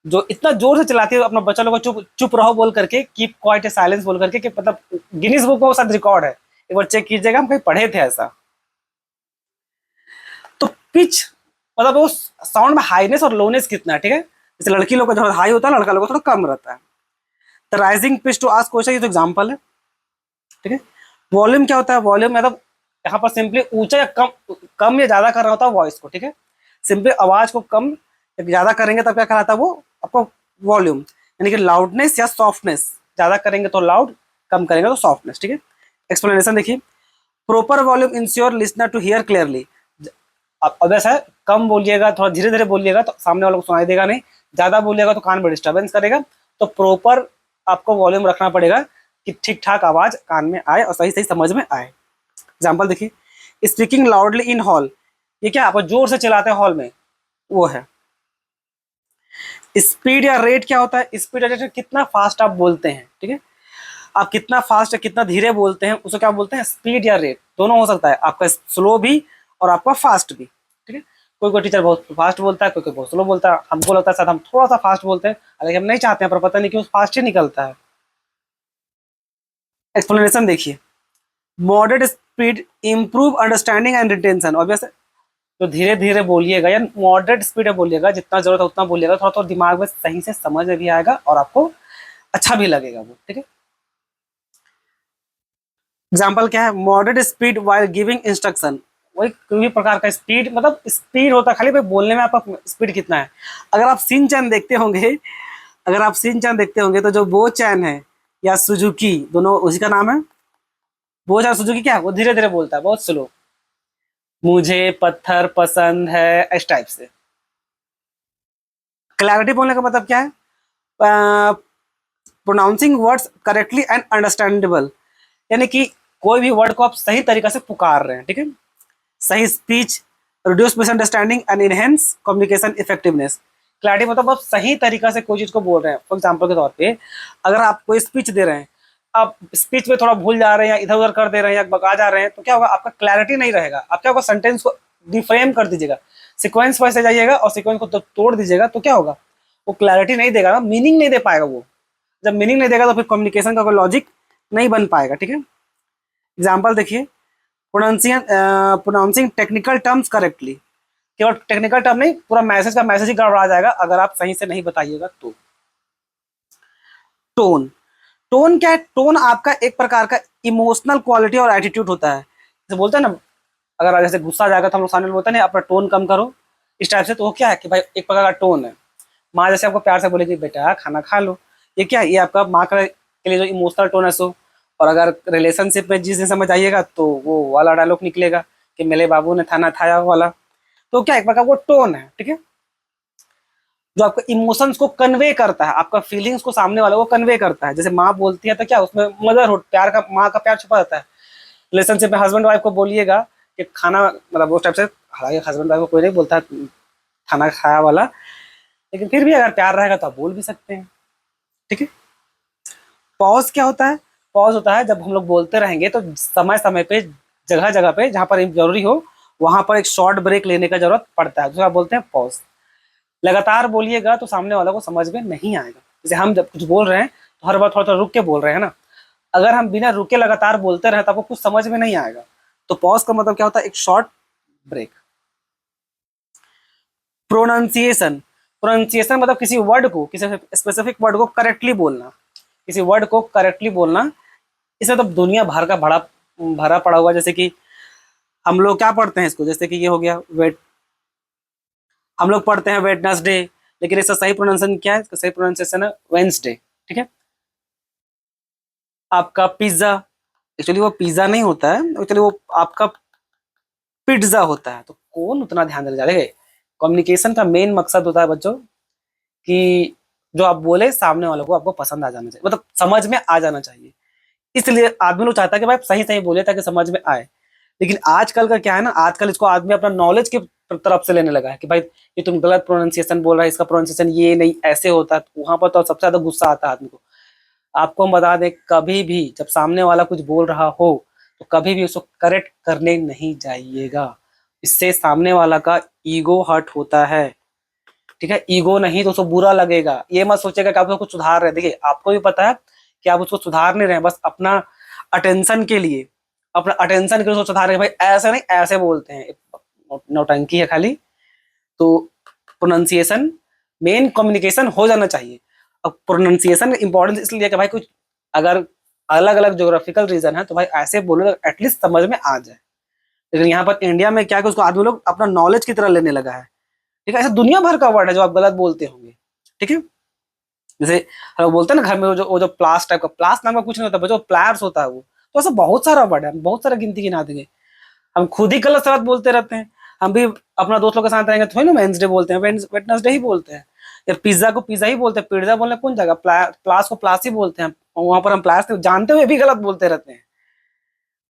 जो इतना जोर से चलाती है अपना बच्चा लोग को चुप चुप रहो बोल करके, कीप क्वाइट साइलेंस बोल करके, कि मतलब गिनीज बुक में वो शायद रिकॉर्ड है। एक बार चेक कीजिएगा, हम कहीं पढ़े थे ऐसा। तो पिच मतलब वो साउंड में हाईनेस और लोनेस कितना है, ठीक है। जैसे लड़की लोग का थोड़ा हाई होता है, लड़का लोग का थोड़ा कम रहता है। तो rising pitch to ask question, ये तो एग्जाम्पल है, ठीक है। वॉल्यूम क्या होता है, वॉल्यूम मतलब यहाँ पर सिंपली ऊंचा या कम, कम या ज्यादा करना होता है वॉइस को, ठीक है। सिंपली आवाज को कम या ज्यादा करेंगे तब क्या कहलाता है वो आपको वॉल्यूम, यानी कि लाउडनेस या सॉफ्टनेस, ज्यादा करेंगे तो लाउड, कम करेंगे तो सॉफ्टनेस, ठीक है। एक्सप्लेनेशन देखिए, proper volume ensure listener to hear clearly. अब ऐसा है, कम बोलिएगा, थोड़ा धीरे धीरे बोलिएगा तो सामने वालों को सुनाई देगा नहीं, ज्यादा बोलिएगा तो कान में डिस्टर्बेंस करेगा, तो प्रॉपर आपको वॉल्यूम रखना पड़ेगा कि ठीक ठाक आवाज कान में आए और सही सही समझ में आए। एग्जाम्पल देखिए, स्पीकिंग लाउडली इन हॉल, ये क्या आप जोर से चलाते हैं हॉल में, वो है। स्पीड या रेट क्या होता है, स्पीड या रेट कितना फास्ट आप बोलते हैं, ठीक है, आप कितना फास्ट या कितना धीरे बोलते हैं उसको क्या बोलते हैं, स्पीड या रेट। दोनों हो सकता है, आपका स्लो भी और आपका फास्ट भी, ठीक है। कोई कोई टीचर बहुत फास्ट बोलता है, कोई कोई बहुत स्लो बोलता है, हमको लगता है शायद हम थोड़ा सा फास्ट बोलते हैं, हालांकि हम नहीं चाहते हैं, पर पता नहीं क्यों फास्ट ही निकलता है। एक्सप्लेनेशन देखिए, moderate speed improve understanding and retention. Obvious, तो धीरे धीरे बोलिएगा या मॉडरेट स्पीड में बोलिएगा, जितना जरूरत है उतना बोलिएगा, थोड़ा थोड़ा दिमाग में सही से समझ में भी आएगा और आपको अच्छा भी लगेगा वो, ठीक है। एग्जाम्पल क्या है, moderate speed while giving instruction. वही कोई भी प्रकार का स्पीड, मतलब स्पीड होता है खाली भाई बोलने में आपका स्पीड कितना है। अगर आप सिन चैन देखते होंगे, अगर आप सिन चैन देखते होंगे तो जो बो चैन है या सुजुकी, दोनों उसी का नाम है। बो चैन सुजुकी क्या है, वो धीरे धीरे बोलता है, बहुत स्लो, मुझे पत्थर पसंद है, इस टाइप से। क्लैरिटी बोलने का मतलब क्या है, pronouncing words correctly and understandable, यानी कि कोई भी वर्ड को आप सही तरीके से पुकार रहे हैं, ठीक है। सही speech reduce misunderstanding and enhance communication effectiveness. Clarity मतलब आप सही तरीका से कोई चीज को बोल रहे हैं। फॉर एग्जाम्पल के तौर पे, अगर आप कोई स्पीच दे रहे हैं, आप स्पीच में थोड़ा भूल जा रहे हैं या इधर उधर कर दे रहे हैं या बगा जा रहे हैं, तो क्या होगा, आपका क्लैरिटी नहीं रहेगा। आप क्या होगा, सेंटेंस को डिफ्रेम कर दीजिएगा, सिक्वेंस वाइज से जाइएगा और सिक्वेंस को तोड़ दीजिएगा, तो क्या होगा, वो क्लैरिटी नहीं देगा, मीनिंग नहीं दे पाएगा वो। जब मीनिंग नहीं देगा तो फिर कम्युनिकेशन का कोई लॉजिक नहीं बन पाएगा, ठीक है। एग्जाम्पल देखिए, प्रोनाउंसिंग टेक्निकल टर्म्स करेक्टली। केवल टेक्निकल टर्म नहीं, पूरा मैसेज का मैसेज ही गड़बड़ा जाएगा अगर आप सही से नहीं बताइएगा तो। टोन, टोन क्या है, टोन आपका एक प्रकार का इमोशनल क्वालिटी और एटीट्यूड होता है। जैसे बोलते हैं ना, अगर जैसे गुस्सा आ जाएगा तो हम लोग सामने बोलते हैं ना, अपना टोन कम करो, इस टाइप से। तो वो क्या है कि भाई एक प्रकार का टोन है। माँ जैसे आपको प्यार से बोलेगी बेटा खाना खा लो, ये क्या है, ये आपका माँ का के लिए जो इमोशनल टोन है सो। और अगर रिलेशनशिप में जिस दिन समझ आइएगा तो वो वाला डायलॉग निकलेगा कि मेरे बाबू ने खाना खाया वाला। तो क्या एक प्रकार वो टोन है, ठीक है, जो आपका इमोशंस को कन्वे करता है, आपका फीलिंग्स को सामने वाले को कन्वे करता है। जैसे माँ बोलती है तो क्या उसमें मदरहुड प्यार का, माँ का प्यार छुपा रहता है। रिलेशनशिप में हस्बैंड वाइफ को बोलिएगा कि खाना, मतलब उस टाइप से, हालांकि हस्बैंड वाइफ को कोई नहीं बोलता खाना खाया वाला, लेकिन फिर भी अगर प्यार रहेगा तो आप बोल भी सकते हैं, ठीक है। पॉज क्या होता है, पॉज होता है जब हम लोग बोलते रहेंगे तो समय समय पे, जगह जगह पे जहाँ पर जरूरी हो वहां पर एक शॉर्ट ब्रेक लेने का जरूरत पड़ता है, जिसे आप बोलते हैं पॉज। लगातार बोलिएगा तो सामने वाला को समझ में नहीं आएगा। जैसे हम जब कुछ बोल रहे हैं तो हर बार थोड़ा थोड़ा रुक के बोल रहे हैं ना, अगर हम बिना रुके लगातार बोलते रहे तो आपको कुछ समझ में नहीं आएगा। तो पॉज का मतलब क्या होता है, एक शॉर्ट ब्रेक। प्रोनाउंसिएशन, प्रोनाउंसिएशन मतलब किसी वर्ड को, किसी स्पेसिफिक वर्ड को करेक्टली बोलना, किसी वर्ड को करेक्टली बोलना। इसमें तो दुनिया भर का भरा भरा पड़ा हुआ। जैसे कि हम लोग क्या पढ़ते हैं इसको, जैसे कि ये हो गया वेट, हम लोग पढ़ते हैं वेडनेसडे, लेकिन इसका सही प्रोनाउंसिएशन क्या है, इसका सही प्रोनाउंसिएशन है वेंसडे, ठीक है। आपका पिज्जा, एक्चुअली वो पिज्जा नहीं होता है, एक्चुअली वो आपका पिज्जा होता है। तो कौन उतना ध्यान देने जा रहे हैं। कम्युनिकेशन का मेन मकसद होता है बच्चों कि जो आप बोले सामने वालों को आपको पसंद आ जाना चाहिए, मतलब समझ में आ जाना चाहिए। इसलिए आदमी लोग चाहता है कि भाई सही सही बोले ताकि समझ में आए। लेकिन आजकल का क्या है ना, आजकल इसको आदमी अपना नॉलेज की तरफ से लेने लगा है कि भाई ये तुम गलत प्रोनाउंसिएशन बोल रहा है, इसका प्रोनाउंसिएशन ये नहीं ऐसे होता है। वहां पर तो सबसे ज्यादा गुस्सा आता है आदमी को। आपको हम बता दें, कभी भी जब सामने वाला कुछ बोल रहा हो तो कभी भी उसको करेक्ट करने नहीं जाइएगा। इससे सामने वाला का ईगो हर्ट होता है, ठीक है। ईगो नहीं तो उसको बुरा लगेगा। ये मत सोचेगा कि आप उसको कुछ सुधार रहे हैं। देखिए आपको भी पता है कि आप उसको सुधार नहीं रहे हैं, बस अपना अटेंशन के लिए, अपना अटेंशन के लिए उसको सुधार रहे हैं। भाई ऐसे नहीं, ऐसे बोलते हैं, नौटंकी है खाली। तो प्रोनाउंसिएशन मेन कम्युनिकेशन हो जाना चाहिए। अब प्रोनाउंसिएशन इंपॉर्टेंस इसलिए कि भाई कुछ अगर अलग अलग ज्योग्राफिकल रीजन है तो भाई ऐसे बोलो तो एटलीस्ट समझ में आ जाए। लेकिन यहाँ पर इंडिया में क्या है कि उसको आदमी लोग अपना नॉलेज की तरह लेने लगा है, ठीक है। ऐसा दुनिया भर का वर्ड है जो आप गलत बोलते होंगे, ठीक है। जैसे हम बोलते हैं ना घर में वो जो प्लास टाइप का, प्लास नाम का कुछ नहीं होता, जो प्लायर्स होता है वो। तो ऐसा बहुत सारा वर्ड है, हम बहुत सारा गिनती गिना देंगे। हम खुद ही गलत सलत बोलते रहते हैं। हम भी अपना दोस्त लोग के साथ रहेंगे तो थोड़ी ना वेंसडे बोलते हैं, वेडनेसडे ही बोलते हैं। यार पिज्जा को पिज्जा ही बोलते हैं, पिज्जा बोलने कौन जाएगा, प्लास को प्लास ही बोलते हैं, वहां पर हम प्लास जानते हुए भी गलत बोलते रहते हैं।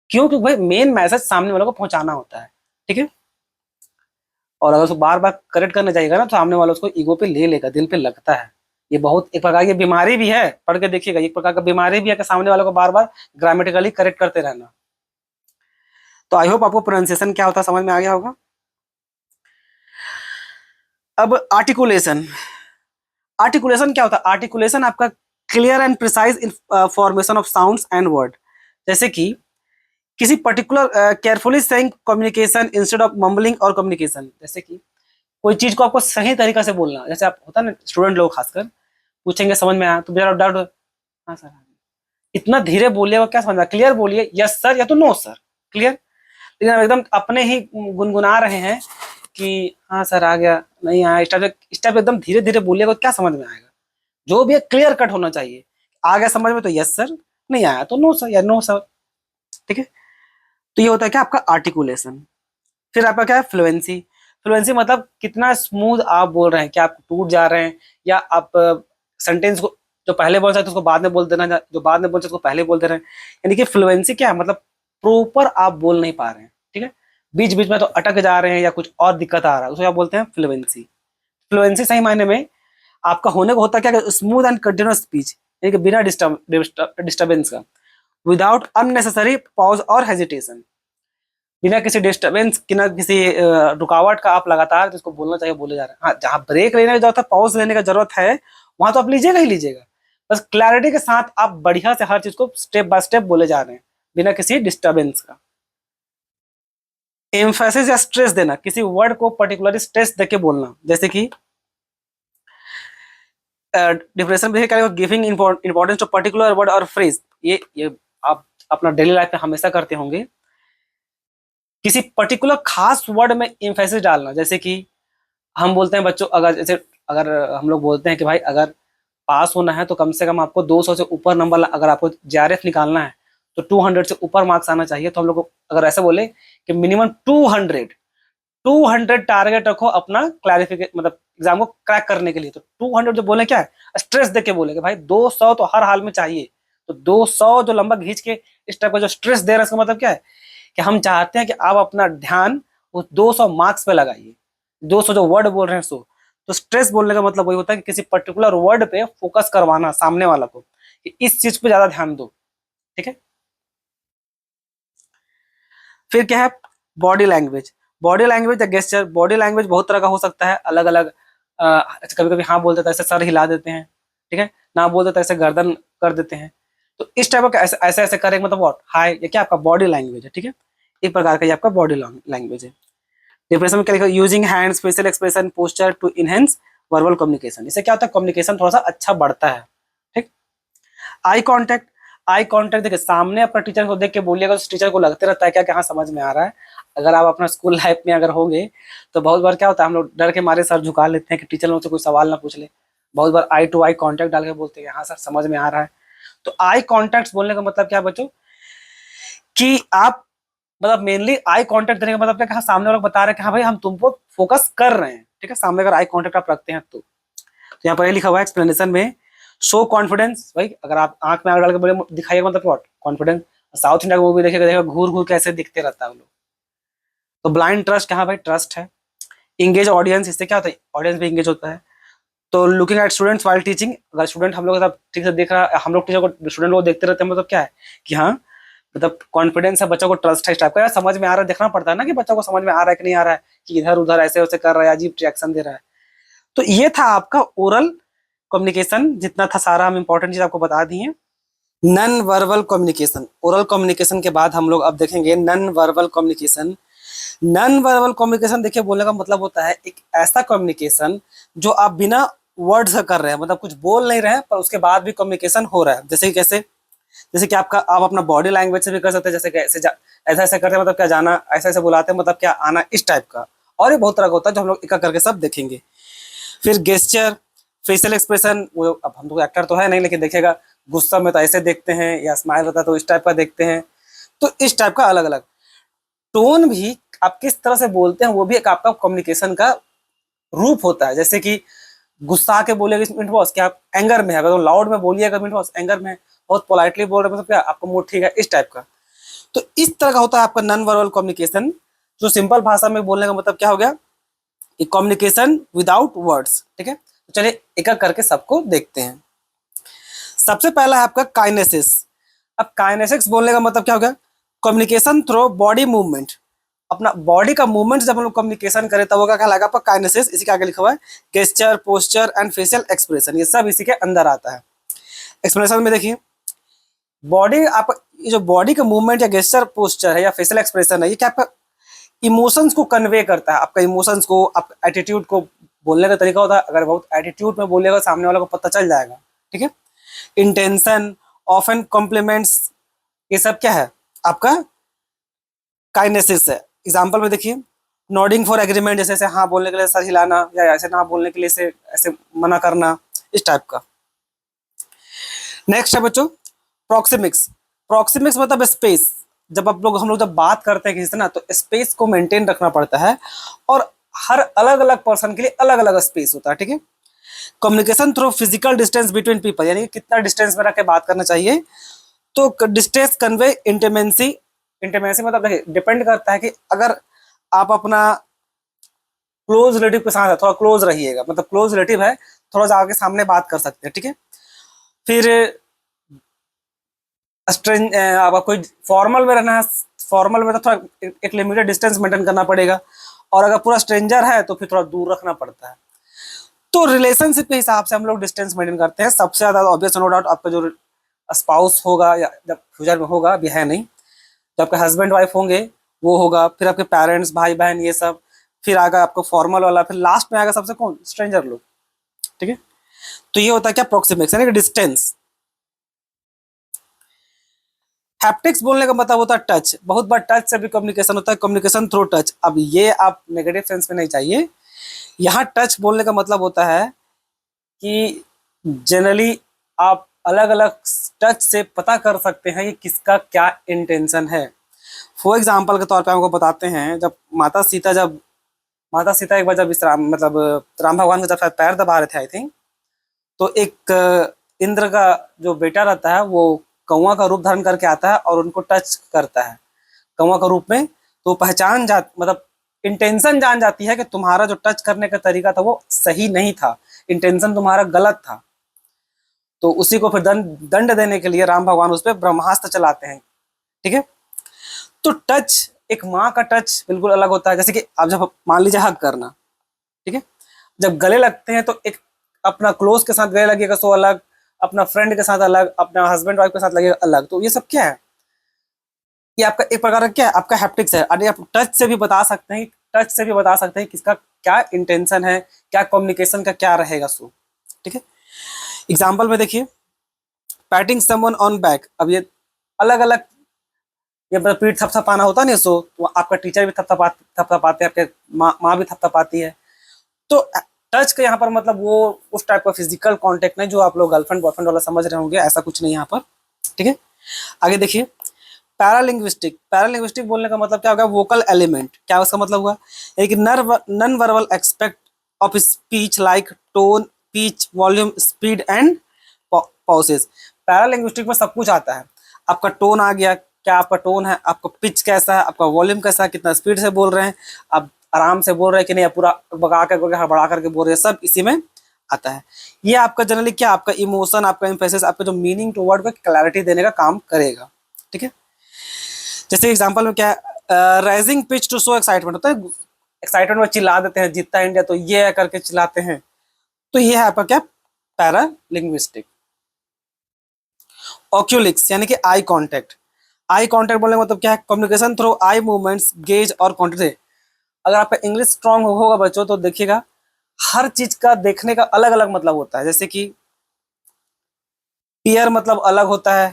क्यों? क्योंकि भाई मेन मैसेज सामने वालों को पहुंचाना होता है, ठीक है। और अगर उसको बार बार करेक्ट करने जाएगा ना, तो सामने वाला उसको ईगो पे ले लेगा, दिल पे लगता है। ये बहुत एक प्रकार की बीमारी भी है, पढ़ के देखिएगा, एक प्रकार का बीमारी भी है कि सामने वालों को बार बार ग्रामेटिकली करेक्ट करते रहना। तो आई होप आपको प्रोनाउंसिएशन क्या होता है समझ में आ गया होगा। अब आर्टिकुलेशन, आर्टिकुलेशन क्या होता है? आर्टिकुलेशन आपका clear and precise formation of sounds and word. जैसे कि किसी particular carefully saying communication instead of mumbling और कम्युनिकेशन। जैसे कि कोई चीज को आपको सही तरीका से बोलना, जैसे आप होता है ना, स्टूडेंट लोग खासकर पूछेंगे समझ में आया तो जरा डाउट, हाँ सर, इतना धीरे बोलिएगा क्या समझ में, क्लियर बोलिए, यस सर या तो नो सर, क्लियर। लेकिन आप एकदम अपने ही गुनगुना रहे हैं कि हाँ सर आ गया, नहीं आया, स्टेप एकदम धीरे धीरे बोलिएगा क्या समझ में आएगा। जो भी है क्लियर कट होना चाहिए, आ गया समझ में तो यस सर, नहीं आया तो नो सर या नो सर, ठीक है। तो ये होता है क्या आपका आर्टिकुलेशन। फिर आपका क्या है फ्लुएंसी। फ्लुएंसी मतलब कितना स्मूथ आप बोल रहे हैं, क्या आप टूट जा रहे हैं, या आप सेंटेंस को जो पहले बोल सकते हैं उसको बाद में बोल देना, जो बाद में बोल सकते उसको पहले बोल दे रहे हैं। यानी कि फ्लुएंसी क्या है, मतलब प्रॉपर आप बोल नहीं पा रहे हैं, ठीक है, बीच बीच में तो अटक जा रहे हैं या कुछ और दिक्कत आ रहा है, उसको क्या बोलते हैं फ्लुएंसी। फ्लुएंसी सही मायने में आपका होने को होता है क्या, स्मूथ एंड कंटिन्यूअस स्पीच, यानी कि बिना डिस्टर्बेंस का, विदाउट अननेसेसरी पॉज और हेजिटेशन। बिना किसी डिस्टर्बेंस, बिना किसी रुकावट का आप लगातार जिसको बोलना चाहिए बोले जा रहे हैं। हाँ, जहां ब्रेक लेने की जरूरत है, पॉज लेने की जरूरत है, वहां तो आप लीजिएगा ही लीजिएगा। बस क्लैरिटी के साथ आप बढ़िया से हर चीज को स्टेप बाय स्टेप बोले जा रहे हैं बिना किसी डिस्टर्बेंस का। एम्फेसिस या स्ट्रेस देना, किसी वर्ड को पर्टिकुलरली स्ट्रेस देके बोलना। जैसे कि डिप्रेशन में क्या, giving importance to particular word और फ्रेज। ये आप अपना डेली लाइफ में हमेशा करते होंगे, किसी पर्टिकुलर खास वर्ड में एम्फेसिस डालना। जैसे कि हम बोलते हैं बच्चों, अगर जैसे अगर हम लोग बोलते हैं कि भाई अगर पास होना है तो कम से कम आपको 200 से ऊपर नंबर, अगर आपको जेआरएफ निकालना है तो 200 से ऊपर मार्क्स आना चाहिए। तो हम लोग अगर ऐसे बोले कि मिनिमम 200 टारगेट रखो अपना क्लैरिफिकेशन, मतलब एग्जाम को क्रैक करने के लिए। तो 200 जो बोले क्या है, स्ट्रेस देके बोले कि भाई 200 तो हर हाल में चाहिए। तो 200 जो लंबा खींच के इस टाइप का जो स्ट्रेस दे रहा है, इसका मतलब क्या है कि हम चाहते हैं कि आप अपना ध्यान उस 200 मार्क्स पे लगाइए, 200 जो वर्ड बोल रहे हैं सो। तो स्ट्रेस बोलने का मतलब वही होता है कि किसी पर्टिकुलर वर्ड पे फोकस करवाना सामने वाला को, कि इस चीज पे ज्यादा ध्यान दो, ठीक है। फिर क्या है बॉडी लैंग्वेज। बॉडी लैंग्वेज या गेस्चर, बॉडी लैंग्वेज बहुत तरह का हो सकता है, अलग अलग। कभी कभी हाँ बोलते हैं तो ऐसे सर हिला देते हैं, ठीक है, ना बोलते तो ऐसे गर्दन कर देते हैं। तो इस टाइप का ऐसे ऐसे ऐसे करेंगे मतलब व्हाट हाय, ये क्या आपका बॉडी लैंग्वेज है, ठीक है। एक प्रकार का ये आपका बॉडी लैंग्वेज है। डिप्रेशन में क्या लिखा, using hands, facial expression, posture to enhance verbal communication. इससे क्या होता है, कम्युनिकेशन थोड़ा सा अच्छा बढ़ता है, ठीक। आई कांटेक्ट, आई कांटेक्ट देखिए, सामने अपना टीचर को देख के बोलिएगा तो टीचर को लगते रहता है क्या कि हाँ समझ में आ रहा है। अगर आप अपना स्कूल लाइफ में अगर होंगे तो बहुत बार क्या होता है, हम लोग डर के मारे सर झुका लेते हैं कि टीचर लोग से कोई सवाल ना पूछ ले। बहुत बार आई टू आई कांटेक्ट डाल के बोलते हैं हाँ सर समझ में आ रहा है। तो आई कांटेक्ट बोलने का मतलब क्या बच्चों, कि आप मतलब मेनली आई कांटेक्ट देने का मतलब क्या, सामने वाला बता रहे हैं कि हाँ भाई हम तुमको फोकस कर रहे हैं, ठीक है। सामने अगर आई कांटेक्ट आप रखते हैं तो यहाँ पर लिखा हुआ है एक्सप्लेनेशन में, शो कॉन्फिडेंस। भाई अगर आप आंख में आग डाल के बोले दिखाइएगा मतलब व्हाट कॉन्फिडेंस। साउथ इंडिया की मूवी देखेगा, देखिएगा घूर घूर कैसे दिखते रहता है वो लोग। तो ब्लाइंड ट्रस्ट, कहाँ भाई ट्रस्ट है। इंगेज ऑडियंस, इससे क्या होता है ऑडियंस भी इंगेज होता है। तो looking at students while teaching, अगर स्टूडेंट हम लोग के साथ ठीक से देख रहा है, हम लोग टीचर को स्टूडेंट को देखते रहते हैं, मतलब क्या है कि हाँ मतलब कॉन्फिडेंस है, बच्चों को ट्रस्ट है इस टाइप का, समझ में आ रहा है, देखना पड़ता है ना कि बच्चों को समझ में आ रहा है कि नहीं आ रहा है, कि इधर उधर ऐसे वैसे कर रहा है, अजीब रिएक्शन दे रहा है। तो ये था आपका ओरल कम्युनिकेशन, जितना था सारा हम इंपॉर्टेंट चीज आपको बता दिए। Non verbal communication, oral communication के बाद हम लोग अब देखेंगे non verbal communication. Non verbal communication देखिए बोलने का मतलब होता है एक ऐसा कम्युनिकेशन जो आप बिना वर्ड्स का कर रहे हैं, मतलब कुछ बोल नहीं रहे हैं पर उसके बाद भी कम्युनिकेशन हो रहा है। जैसे कि कैसे, जैसे कि आपका आप अपना बॉडी लैंग्वेज से भी कर सकते हैं, जैसे कैसे ऐसा ऐसा करते हैं मतलब क्या जाना, ऐसा ऐसे बुलाते हैं मतलब क्या आना, इस टाइप का। और ये बहुत तरह का होता है जो हम लोग एक एक करके सब देखेंगे। फिर गेस्चर, फेशियल एक्सप्रेशन, वो अब हम लोग एक्टर तो है नहीं लेकिन देखेगा गुस्सा में तो ऐसे देखते हैं, या स्माइल होता है तो इस टाइप का देखते हैं। तो इस टाइप का अलग अलग टोन भी, आप किस तरह से बोलते हैं वो भी एक आपका कम्युनिकेशन का रूप होता है। जैसे कि गुस्सा के बोलिएगा मीट बॉस क्या आप एंगर में है, अगर तो लाउड में बोलिएगा मीट बॉस एंगर में है, बहुत पोलाइटली बोल रहे हैं मतलब क्या आपका मूड ठीक है, इस टाइप का। तो इस तरह का होता है आपका नॉन वर्बल कम्युनिकेशन, जो सिंपल भाषा में बोलने का मतलब क्या हो गया कि कम्युनिकेशन विदाउट वर्ड्स। ठीक है, तो चलिए एक एक करके सबको देखते हैं। सबसे पहला है आपका काइनेसिस। अब काइनेसिक्स बोलने का मतलब क्या हो गया, कम्युनिकेशन थ्रू बॉडी मूवमेंट। अपना बॉडी का मूवमेंट जब हम लोग कम्युनिकेशन करें तब वो क्या कहलाएगा आपका काइनेसिस। इसी के आगे लिखा हुआ है gesture, posture and facial expression, ये सब इसी के अंदर आता है। एक्सप्रेशन में देखिए बॉडी आप, ये जो बॉडी का मूवमेंट या गेस्चर, पोस्चर है या फेशियल एक्सप्रेशन है, ये क्या आपका इमोशंस को कन्वे करता है, आपका इमोशंस को, आपका एटीट्यूड को। बोलने का तरीका होता है, अगर बहुत एटीट्यूड में बोलेगा सामने वाला को पता चल जाएगा। ठीक है, इंटेंशन, ऑफन कॉम्प्लीमेंट्स, ये सब क्या है आपका काइनेसिस है। एग्जाम्पल में देखिए नॉडिंग फॉर एग्रीमेंट, जैसे ऐसे हाँ बोलने के लिए सर हिलाना, या ऐसे ना बोलने के लिए ऐसे ऐसे मना करना, इस टाइप का। नेक्स्ट है बच्चों प्रॉक्सिमिक्स। प्रॉक्सिमिक्स मतलब स्पेस। जब हम लोग जब बात करते हैं किसी से ना, तो स्पेस को मेंटेन रखना पड़ता है, और हर अलग अलग पर्सन के लिए अलग अलग स्पेस होता है। ठीक है, communication through physical distance between people, यानी कि कितना डिस्टेंस में रख के बात करना चाहिए। तो डिस्टेंस कन्वे इंटीमेसी। इंटीमेसी मतलब देखिए डिपेंड करता है कि अगर आप अपना क्लोज रिलेटिव के साथ है, थोड़ा क्लोज रहिएगा, मतलब क्लोज रिलेटिव है, थोड़ा जाके सामने बात कर सकते हैं। ठीक है, फिर आपका कोई फॉर्मल में रहना है, फॉर्मल में तो थोड़ा एक लिमिटेड डिस्टेंस मेंटेन करना पड़ेगा, और अगर पूरा स्ट्रेंजर है तो फिर थोड़ा दूर रखना पड़ता है। तो रिलेशनशिप के हिसाब से हम लोग डिस्टेंस मेंटेन करते हैं। सबसे ज्यादा ऑब्वियस नो डाउट आपका जो स्पाउस होगा, या जब फ्यूचर में होगा, अभी है नहीं, जब आपके हस्बैंड वाइफ होंगे वो होगा, फिर आपके पेरेंट्स, भाई बहन, ये सब, फिर आएगा आपको फॉर्मल वाला, फिर लास्ट में आएगा सबसे कौन, स्ट्रेंजर लोग। ठीक है, तो ये होता है क्या प्रोक्सिमिक्स, यानी कि डिस्टेंस। हैप्टिक्स बोलने का मतलब होता है टच। बहुत बार टच से भी कम्युनिकेशन होता है, कम्युनिकेशन थ्रू टच। अब ये आप नेगेटिव सेंस में नहीं चाहिए, यहाँ टच बोलने का मतलब होता है कि जनरली आप अलग अलग टच से पता कर सकते हैं कि किसका क्या इंटेंशन है। फॉर एग्जाम्पल के तौर पे हमको बताते हैं, जब माता सीता एक बार जब विश्राम मतलब राम भगवान का जब शायद पैर दबा रहे थे आई थिंक, तो एक इंद्र का जो बेटा रहता है वो कौवा का रूप धारण करके आता है और उनको टच करता है कौवा का रूप में। तो पहचान जा मतलब इंटेंशन जान जाती है कि तुम्हारा जो टच करने का तरीका था वो सही नहीं था, इंटेंशन तुम्हारा गलत था। तो उसी को फिर दंड देने के लिए राम भगवान उस पर ब्रह्मास्त्र चलाते हैं। ठीक है, तो टच, एक माँ का टच बिल्कुल अलग होता है। जैसे कि आप जब मान लीजिए हग करना, ठीक है, जब गले लगते हैं तो एक अपना क्लोज के साथ गले लगेगा सो अलग, अपना फ्रेंड के साथ अलग, अपना हस्बैंड वाइफ के साथ लगेगा अलग। तो ये सब क्या है, ये आपका एक प्रकार का क्या है, आपका हैप्टिक्स है। अरे आप टच से भी बता सकते हैं, टच से भी बता सकते हैं किसका क्या इंटेंशन है, क्या कम्युनिकेशन का क्या रहेगा सो। ठीक है, एग्जाम्पल में देखिए पैटिंग समवन ऑन बैक। अब ये अलग अलग, ये मतलब पीठ थपथपाना होता नहीं सो, तो आपका टीचर भी थपथपाते हैं, आपके माँ भी थपथपाती है। तो टच का यहाँ पर मतलब वो उस टाइप का फिजिकल कांटेक्ट नहीं जो आप लोग गर्लफ्रेंड बॉयफ्रेंड वाला समझ रहे होंगे, ऐसा कुछ नहीं यहाँ पर। ठीक है, आगे देखिए पैरालिंग्विस्टिक। पैरालिंग्विस्टिक बोलने का मतलब क्या होगा, वोकल एलिमेंट। क्या उसका मतलब हुआ, एक non verbal expect of speech like tone, pitch, volume, speed and possesses. Paralinguistic में सब कुछ आता है। आपका टोन आ गया, क्या आपका टोन है, आपका पिच कैसा है, आपका वॉल्यूम कैसा है, कितना स्पीड से बोल रहे हैं, आप आराम से बोल रहे हैं कि नहीं, पूरा बगा कर हड़बड़ा करके बोल रहे हैं, सब इसी में आता है। ये आपका जनरली क्या, आपका इमोशन, आपका एम्फेसिस, आपका जो मीनिंग टू वर्ड को क्लैरिटी देने का काम करेगा। ठीक है, जैसे एग्जांपल में क्या है, rising pitch to show excitement होता है, एक्साइटमेंट में चिल्ला देते हैं जीतता है इंडिया तो ये करके चिल्लाते हैं। तो ये है आपका क्या पैरा लिंग्विस्टिक। ऑक्यूलिक्स यानी कि आई कांटेक्ट। आई कांटेक्ट बोलने का मतलब क्या है, communication through eye movements, gauge और कॉन्टेक्ट। अगर आपका इंग्लिश स्ट्रांग होगा बच्चों तो देखिएगा हर चीज का देखने का अलग अलग मतलब होता है। जैसे कि पियर मतलब अलग होता है,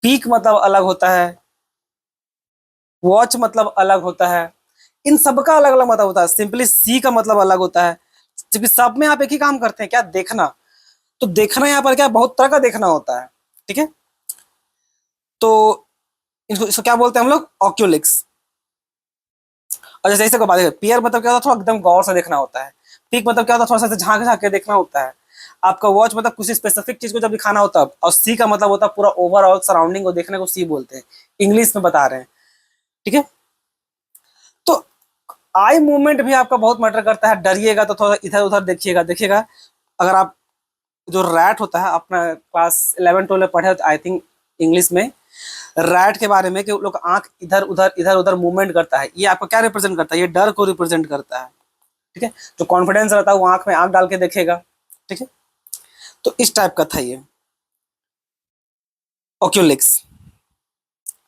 पीक मतलब अलग होता है, वॉच मतलब अलग होता है, इन सबका अलग अलग मतलब होता है। सिंपली सी का मतलब अलग होता है, क्योंकि सब में आप एक ही काम करते हैं क्या, देखना। तो देखना यहाँ पर क्या बहुत तरह का देखना होता है। ठीक है, तो इसको क्या बोलते हैं हम लोग, ऑक्यूलिक्स। और जैसे इसे को बात पियर मतलब क्या होता है, थोड़ा एकदम गौर से देखना होता है। पीक मतलब क्या होता है, थोड़ा सा झांक झांक के देखना होता है। आपका वॉच मतलब किसी स्पेसिफिक चीज को जब दिखाना होता है, और सी का मतलब होता है पूरा ओवरऑल सराउंडिंग को देखने को सी बोलते हैं, इंग्लिश में बता रहे हैं, ठीक है। तो आई मूवमेंट भी आपका बहुत मैटर करता है। डरिएगा तो थोड़ा इधर उधर देखिएगा, देखिएगा अगर आप जो रैट होता है, अपना क्लास 11 12 में पढ़े आई थिंक इंग्लिश में, रैट के बारे में कि लोग आंख इधर उधर मूवमेंट करता है, ये आपको क्या रिप्रेजेंट करता है, ये डर को रिप्रेजेंट करता है, ठीक है। जो कॉन्फिडेंस रहता है वो आंख में आंख डाल के देखेगा, ठीक है। तो इस टाइप का था ये ओक्यूलिक्स।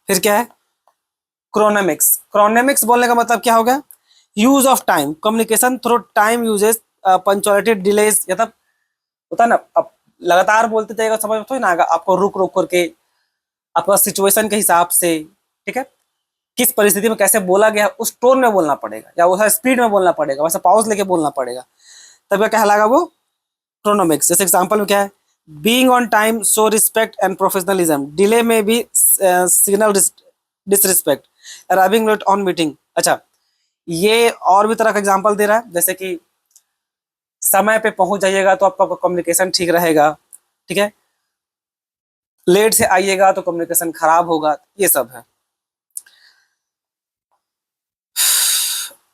फिर क्या है क्रोनेमिक्स। क्रोनेमिक्स बोलने का मतलब क्या हो गया, use of time, communication through time uses, punctuality delays, या तब होता है ना, अब लगातार बोलते जाएगा समझ में थोड़ी ना आएगा, आपको रुक रुक करके आपका सिचुएशन के हिसाब से, ठीक है, किस परिस्थिति में कैसे बोला गया उस टोन में बोलना पड़ेगा, या वैसा स्पीड में बोलना पड़ेगा, वैसा पॉज लेके बोलना पड़ेगा, तब क्या कहलाएगा वो क्रोनोमिक्स। जैसे एग्जांपल में क्या है, being on time show respect and professionalism, delay में भी signal disrespect, arriving late on meeting. अच्छा, ये और भी तरह का एग्जांपल दे रहा है, जैसे कि समय पे पहुंच जाइएगा तो आपका कम्युनिकेशन ठीक रहेगा, ठीक है, लेट से आइएगा तो कम्युनिकेशन खराब होगा, ये सब है।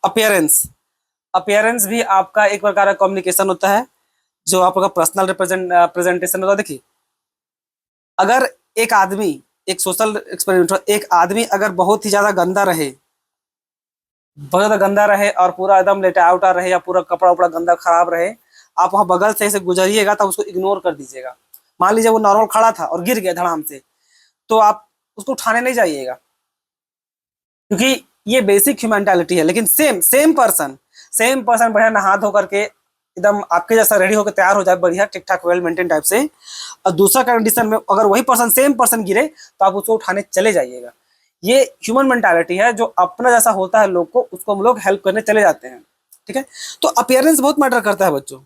अपीयरेंस, अपीयरेंस भी आपका एक प्रकार का कम्युनिकेशन होता है, जो आपका पर्सनल प्रेजेंटेशन होता है। देखिए, अगर एक आदमी, एक सोशल एक्सपेरिमेंट, एक आदमी अगर बहुत ही ज्यादा गंदा रहे, बहुत ज्यादा गंदा रहे और पूरा एकदम लेटा उटा रहे, या पूरा कपड़ा उपड़ा गंदा खराब रहे, आप वहां बगल से गुजरिएगा तो उसको इग्नोर कर दीजिएगा। मान लीजिए वो नॉर्मल खड़ा था और गिर गया धड़ाम से, तो आप उसको उठाने नहीं जाइएगा, क्योंकि ये बेसिक ह्यूमैनिटी है। लेकिन सेम पर्सन बढ़िया नहा धो करके एकदम आपके जैसा रेडी होकर तैयार हो जाए, बढ़िया ठीक ठाक वेल मेंटेन टाइप से, और दूसरा कंडीशन में अगर वही पर्सन सेम पर्सन गिरे तो आप उसको उठाने चले जाइएगा। ये ह्यूमन मेंटालिटी है, जो अपना जैसा होता है लोग को, उसको हम लोग हेल्प करने चले जाते हैं, ठीक है। तो अपीयरेंस बहुत मैटर करता है बच्चों,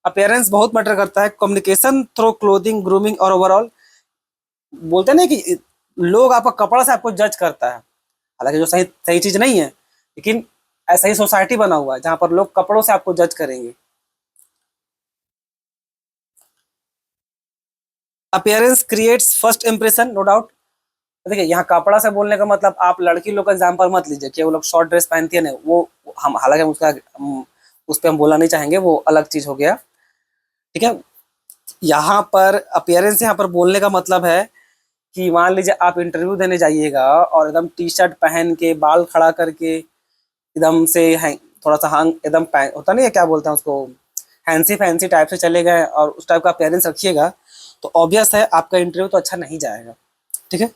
अपीयरेंस बहुत मैटर करता है। कम्युनिकेशन थ्रू क्लोथिंग, ग्रूमिंग और ओवरऑल, बोलते हैं ना कि लोग आपका कपड़ा से आपको जज करता है, हालांकि जो सही सही चीज नहीं है, लेकिन ऐसा ही सोसाइटी बना हुआ है जहां पर लोग कपड़ों से आपको जज करेंगे। Appearance creates first impression, no doubt. देखिए, यहाँ कपड़ा से बोलने का मतलब आप लड़की लोग का एग्जाम्पल मत लीजिए कि वो लोग शॉर्ट ड्रेस पहनती है ना, वो हम हालांकि उस पर हम बोलना नहीं चाहेंगे, वो अलग चीज हो गया, ठीक है। यहाँ पर अपीयरेंस, यहाँ पर बोलने का मतलब है कि मान लीजिए आप इंटरव्यू देने जाइएगा और एकदम टी शर्ट पहन के, बाल खड़ा करके, एकदम से थोड़ा सा हंग एकदम होता नहीं है, क्या बोलते हैं उसको, फैंसी फैंसी टाइप से चले गए और उस टाइप का अपीयरेंस रखिएगा, तो ऑब्वियस है आपका इंटरव्यू तो अच्छा नहीं जाएगा, ठीक है।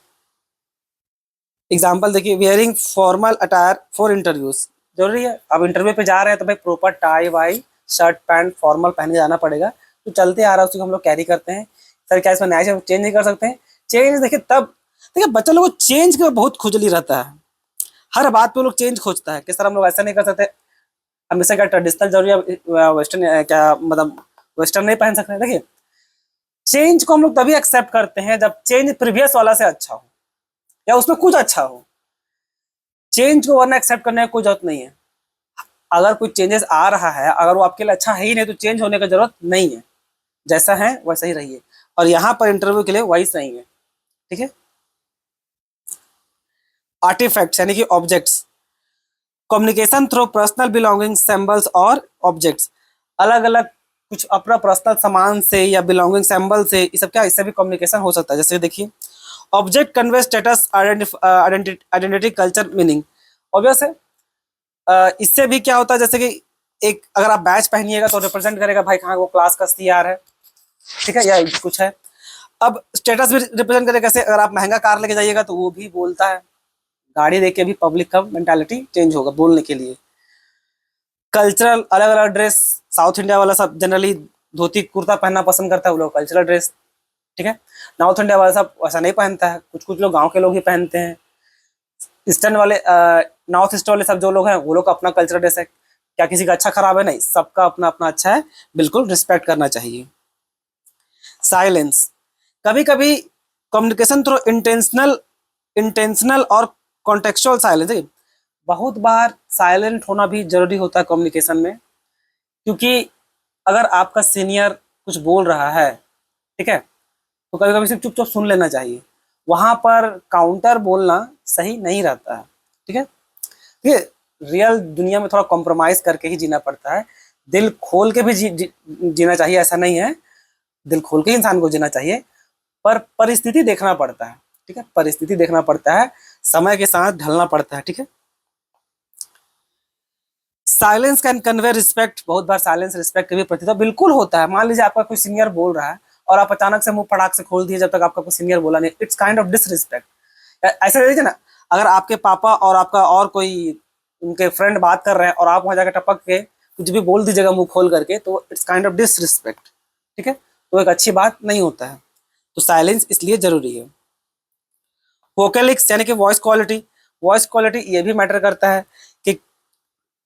एग्जाम्पल देखिए, wearing formal attire for interviews, जरूरी है। अब इंटरव्यू पे जा रहे हैं तो भाई प्रॉपर टाई वाई, शर्ट पैंट फॉर्मल पहन के जाना पड़ेगा, तो चलते आ रहा है उसी को हम लोग कैरी करते हैं। सर क्या इसमें नया चेंज नहीं कर सकते हैं? चेंज देखिए तब, देखिए बच्चा लोग को चेंज का बहुत खुजली रहता है, हर बात पे वो लोग चेंज खोजता है कि सर हम लोग ऐसा नहीं कर सकते, हमेशा क्या ट्रेडिशनल जरूरी है, वेस्टर्न क्या मतलब वेस्टर्न नहीं पहन सकते। देखिए, चेंज को हम लोग तभी एक्सेप्ट करते हैं जब चेंज प्रीवियस वाला से अच्छा हो, या उसमें कुछ अच्छा हो। चेंज को वरना एक्सेप्ट करने की कोई जरूरत नहीं है। अगर कोई चेंजेस आ रहा है, अगर वो आपके लिए अच्छा है ही नहीं, तो चेंज होने की जरूरत नहीं है, जैसा है वैसा ही रहिए। और यहाँ पर इंटरव्यू के लिए वही सही है, ठीक है। आर्टिफैक्ट्स यानी कि objects, communication through personal belonging, symbols और ऑब्जेक्ट्स, अलग अलग कुछ अपना पर्सनल सामान से या बिलोंगिंग सिंबल से, ये सब क्या, इससे भी कम्युनिकेशन हो सकता है। जैसे देखिए, object convey status, identity, culture, meaning, obvious है। इससे भी क्या होता है, जैसे कि एक अगर आप बैच पहनिएगा तो रिप्रेजेंट करेगा भाई कहाँ वो क्लास का सीआर है, ठीक है, या कुछ है। अब स्टेटस भी रिप्रेजेंट करेगा, कैसे, अगर आप महंगा कार लेके जाइएगा तो वो भी बोलता है, गाड़ी देख के भी पब्लिक का मेंटालिटी चेंज होगा बोलने के लिए। कल्चरल, अलग अलग ड्रेस, साउथ इंडिया वाला सब जनरली धोती कुर्ता पहनना पसंद करता है, वो लोग कल्चरल ड्रेस, ठीक है। नॉर्थ इंडिया वाला सब वैसा नहीं पहनता है, कुछ कुछ लोग गांव के लोग ही पहनते हैं। ईस्टर्न वाले, नॉर्थ ईस्ट वाले सब जो लोग हैं वो लोग का अपना कल्चरल ड्रेस है, क्या किसी का अच्छा खराब है, नहीं, सबका अपना अपना अच्छा है, बिल्कुल रिस्पेक्ट करना चाहिए। साइलेंस, कभी कभी कम्युनिकेशन थ्रू इंटेंशनल इंटेंशनल और कॉन्टेक्चुअल साइलेंस, बहुत बार साइलेंट होना भी जरूरी होता है कम्युनिकेशन में, क्योंकि अगर आपका सीनियर कुछ बोल रहा है, ठीक है, तो कभी कभी सिर्फ चुपचाप सुन लेना चाहिए, वहां पर काउंटर बोलना सही नहीं रहता है। ठीक है, ये रियल दुनिया में थोड़ा कॉम्प्रोमाइज करके ही जीना पड़ता है, दिल खोल के भी जीना चाहिए, ऐसा नहीं है, दिल खोल के इंसान को जीना चाहिए, पर परिस्थिति देखना पड़ता है। ठीक है, परिस्थिति देखना पड़ता है, समय के साथ ढलना पड़ता है। ठीक है, साइलेंस कैन कन्वे रिस्पेक्ट, बहुत बार साइलेंस रिस्पेक्ट के भी प्रतीक बिल्कुल होता है। मान लीजिए आपका कोई सीनियर बोल रहा है और आप अचानक से मुंह फटाक से खोल दिए जब तक आपका कोई सीनियर बोला नहीं, इट्स काइंड ऑफ डिसरिस्पेक्ट। ऐसा देखिए ना, अगर आपके पापा और आपका और कोई उनके फ्रेंड बात कर रहे हैं और आप वहां जाकर टपक के कुछ भी बोल दीजिएगा मुंह खोल करके, तो इट्स काइंड ऑफ डिसरिस्पेक्ट। ठीक है, तो एक अच्छी बात नहीं होता है, तो साइलेंस इसलिए जरूरी है। वोकलिक्स यानी कि वॉइस क्वालिटी, वॉइस क्वालिटी ये भी मैटर करता है कि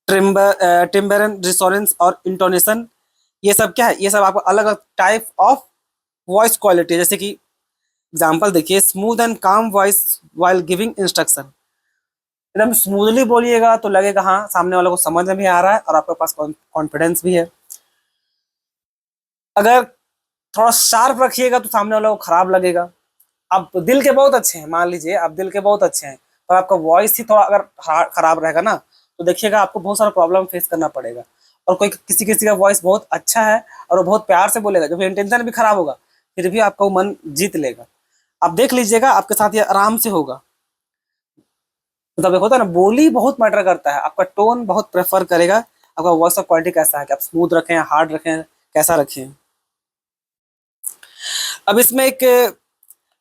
टिम्बरन, रिसोनेंस और इंटोनेशन, ये सब क्या है, ये सब आपको अलग अलग टाइप ऑफ वॉइस क्वालिटी है। जैसे कि एग्जांपल देखिए, स्मूथ एंड काम वॉइस वाइल गिविंग इंस्ट्रक्शन, एकदम स्मूथली बोलिएगा तो लगेगा हाँ सामने वालों को समझ में भी आ रहा है और आपके पास कॉन्फिडेंस भी है। अगर थोड़ा शार्प रखिएगा तो सामने वालों को खराब लगेगा। आप दिल के बहुत अच्छे हैं, मान लीजिए आप दिल के बहुत अच्छे हैं, पर आपका वॉइस ही थोड़ा अगर खराब रहेगा ना, तो देखिएगा आपको बहुत सारा प्रॉब्लम फेस करना पड़ेगा। और कोई किसी किसी का वॉइस बहुत अच्छा है और वो बहुत प्यार से बोलेगा, जब इंटेंशन भी खराब होगा फिर भी आपका वो मन जीत लेगा। आप देख लीजिएगा आपके साथ ये आराम से होगा। मतलब एक होता है ना, बोली बहुत मैटर करता है, आपका टोन बहुत प्रेफर करेगा, आपका वॉइस ऑफ क्वालिटी कैसा है, कि आप स्मूथ रखें, हार्ड रखें, कैसा रखें। अब इसमें एक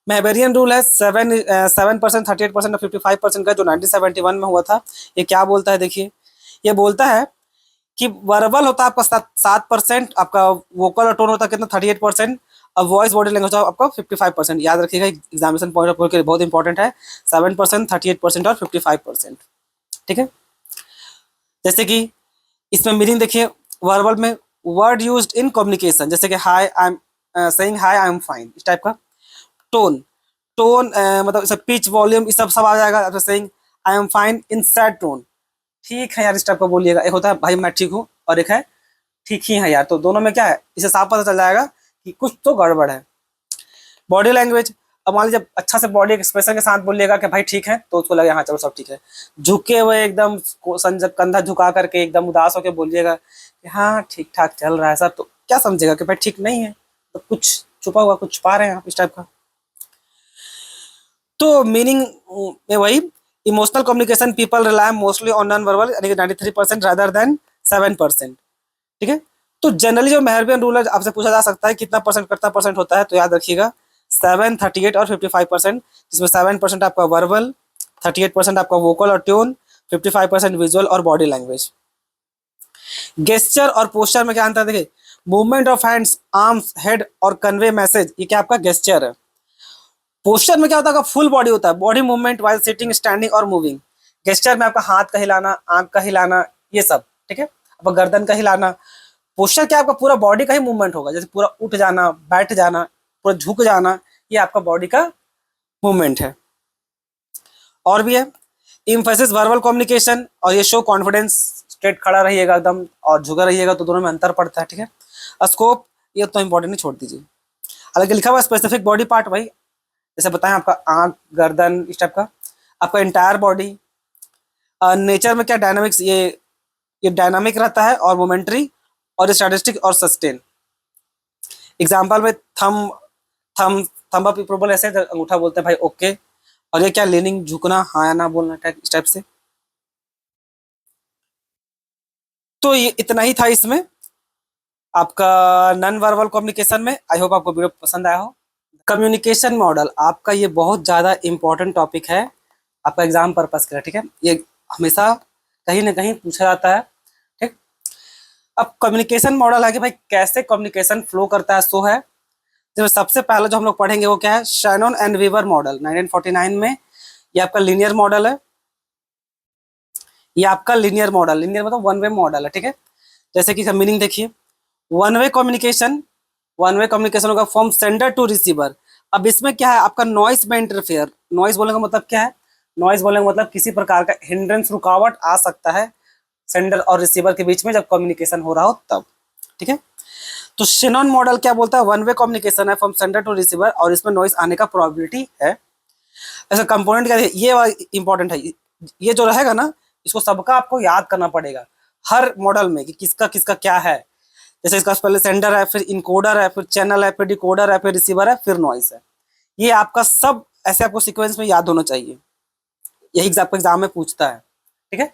मेहबेरियन रूल है 7%, 38% और 55% का, जो 1971 में हुआ था। ये क्या बोलता है देखिए, ये बोलता है कि वर्बल होता है आपका 7%, आपका वोकल और टोन होता है कितना 38%, अब वॉइस बॉडी लैंग्वेज होता है आपका 55%। याद रखिएगा, एग्जामिनेशन पॉइंट ऑफ व्यू के बहुत इंपॉर्टेंट है, 7%, 38% और 55%। ठीक है, जैसे कि इसमें मीनिंग देखिए, वर्बल में वर्ड यूज्ड इन कम्युनिकेशन, जैसे कि high I am saying hi I am fine, इस टाइप का। टोन, टोन मतलब पिच, वॉल्यूम, ये सब आ जाएगा। Saying I am fine in sad tone, ठीक है यार, इस टाइप का बोलिएगा। एक होता है भाई मैं ठीक हूँ, और एक है ठीक ही है यार, तो दोनों में क्या है, इसे साफ पता चल जाएगा कि कुछ तो गड़बड़ है। बॉडी लैंग्वेज, अब मान लीजिए अच्छा से बॉडी एक्सप्रेशन के साथ बोलिएगा कि भाई ठीक है, तो उसको लगे हाँ चलो सब ठीक है। झुके हुए एकदम कंधा झुका करके एकदम उदास होकर बोलिएगा कि हाँ ठीक ठाक चल रहा है सर, तो क्या समझेगा कि भाई ठीक नहीं है, तो कुछ छुपा हुआ, कुछ छुपा रहे हैं आप, इस टाइप का। तो मीनिंग में वही, emotional communication people rely mostly on non verbal, यानी कि 93% रादर देन 7%। ठीक है, तो जनरली जो मेहरबियन रूल है, आपसे पूछा जा सकता है कितना परसेंट होता है, तो याद रखिएगा 7, 38 और 55%, जिसमें 7% आपका वर्बल, 38% आपका वोकल और ट्यून, 55% विजुअल और बॉडी लैंग्वेज। गेस्चर और पोस्चर में क्या अंतर है देखिए, movement of hands, arms, head और कन्वे मैसेज, ये क्या आपका गेस्चर है। पोस्चर में क्या होता है, फुल बॉडी होता है, body movement while sitting, standing और मूविंग। गेस्चर में आपका हाथ का हिलाना, आंख का हिलाना, ये सब। ठीक है, आपका गर्दन का हिलाना। पोस्चर क्या आपका पूरा बॉडी का ही मूवमेंट होगा, जैसे पूरा उठ जाना, बैठ जाना, पूरा झुक जाना, ये आपका बॉडी का मूवमेंट है। और भी है इम्फेसिस, वर्बल कम्युनिकेशन, और ये शो कॉन्फिडेंस, स्ट्रेट खड़ा रहिएगा एकदम और झुका रहिएगा, तो दोनों में अंतर पड़ता है। ठीक है, स्कोप ये तो इंपॉर्टेंट नहीं, छोड़ दीजिए। हालांकि लिखा हुआ स्पेसिफिक बॉडी पार्ट वही, जैसे बताएं आपका आंख, गर्दन, इस टाइप का, आपका इंटायर बॉडी। नेचर में क्या डायनामिक्स, ये डायनामिक रहता है और मोमेंट्री और स्टैटिस्टिक और सस्टेन। एग्जांपल में थंब अप अप्रूवल, ऐसे अंगूठा बोलते हैं भाई ओके, और ये क्या लीनिंग, झुकना, हाँ या ना बोलना, इस टाइप से। तो ये इतना ही था इसमें आपका नॉन वर्बल कम्युनिकेशन में। आई होप आपको वीडियो पसंद आया हो। कम्युनिकेशन मॉडल आपका ये बहुत ज़्यादा इंपॉर्टेंट टॉपिक है आपका एग्जाम पर्पस के लिए। ठीक है, ये हमेशा कहीं ना कहीं पूछा जाता है। ठीक, अब कम्युनिकेशन मॉडल है कि भाई कैसे कम्युनिकेशन फ्लो करता है, सो है। तो सबसे पहले जो हम लोग पढ़ेंगे वो क्या है, शैनन एंड वीवर मॉडल 1949 में। ये आपका लीनियर मॉडल है, ये आपका लीनियर मॉडल, लीनियर मतलब वन वे मॉडल है। ठीक है, जैसे कि मीनिंग देखिए, वन वे कम्युनिकेशन होगा फ्रॉम सेंडर टू रिसीवर। अब इसमें क्या है, आपका नॉइस में इंटरफेयर, नॉइस बोलने का मतलब क्या है, नॉइस बोलने का मतलब किसी प्रकार का हिंड्रेंस, रुकावट आ सकता है सेंडर और रिसीवर के बीच में जब कम्युनिकेशन हो रहा हो तब, ठीक है। तो शेनॉन मॉडल क्या बोलता है, वन वे कम्युनिकेशन है फ्रॉम सेंडर टू रिसीवर और इसमें नॉइस आने का प्रोबेबिलिटी है। ऐसा कंपोनेंट क्या है, ये इंपॉर्टेंट है, ये जो रहेगा ना इसको सबका आपको याद करना पड़ेगा हर मॉडल में कि किसका किसका क्या है। जैसे इसका पहले सेंडर है, फिर इनकोडर है, फिर चैनल है, फिर डिकोडर है, फिर रिसीवर है, फिर नॉइस है। ये आपका सब ऐसे आपको सीक्वेंस में याद होना चाहिए, यही आपको एग्जाम में पूछता है, ठीक है।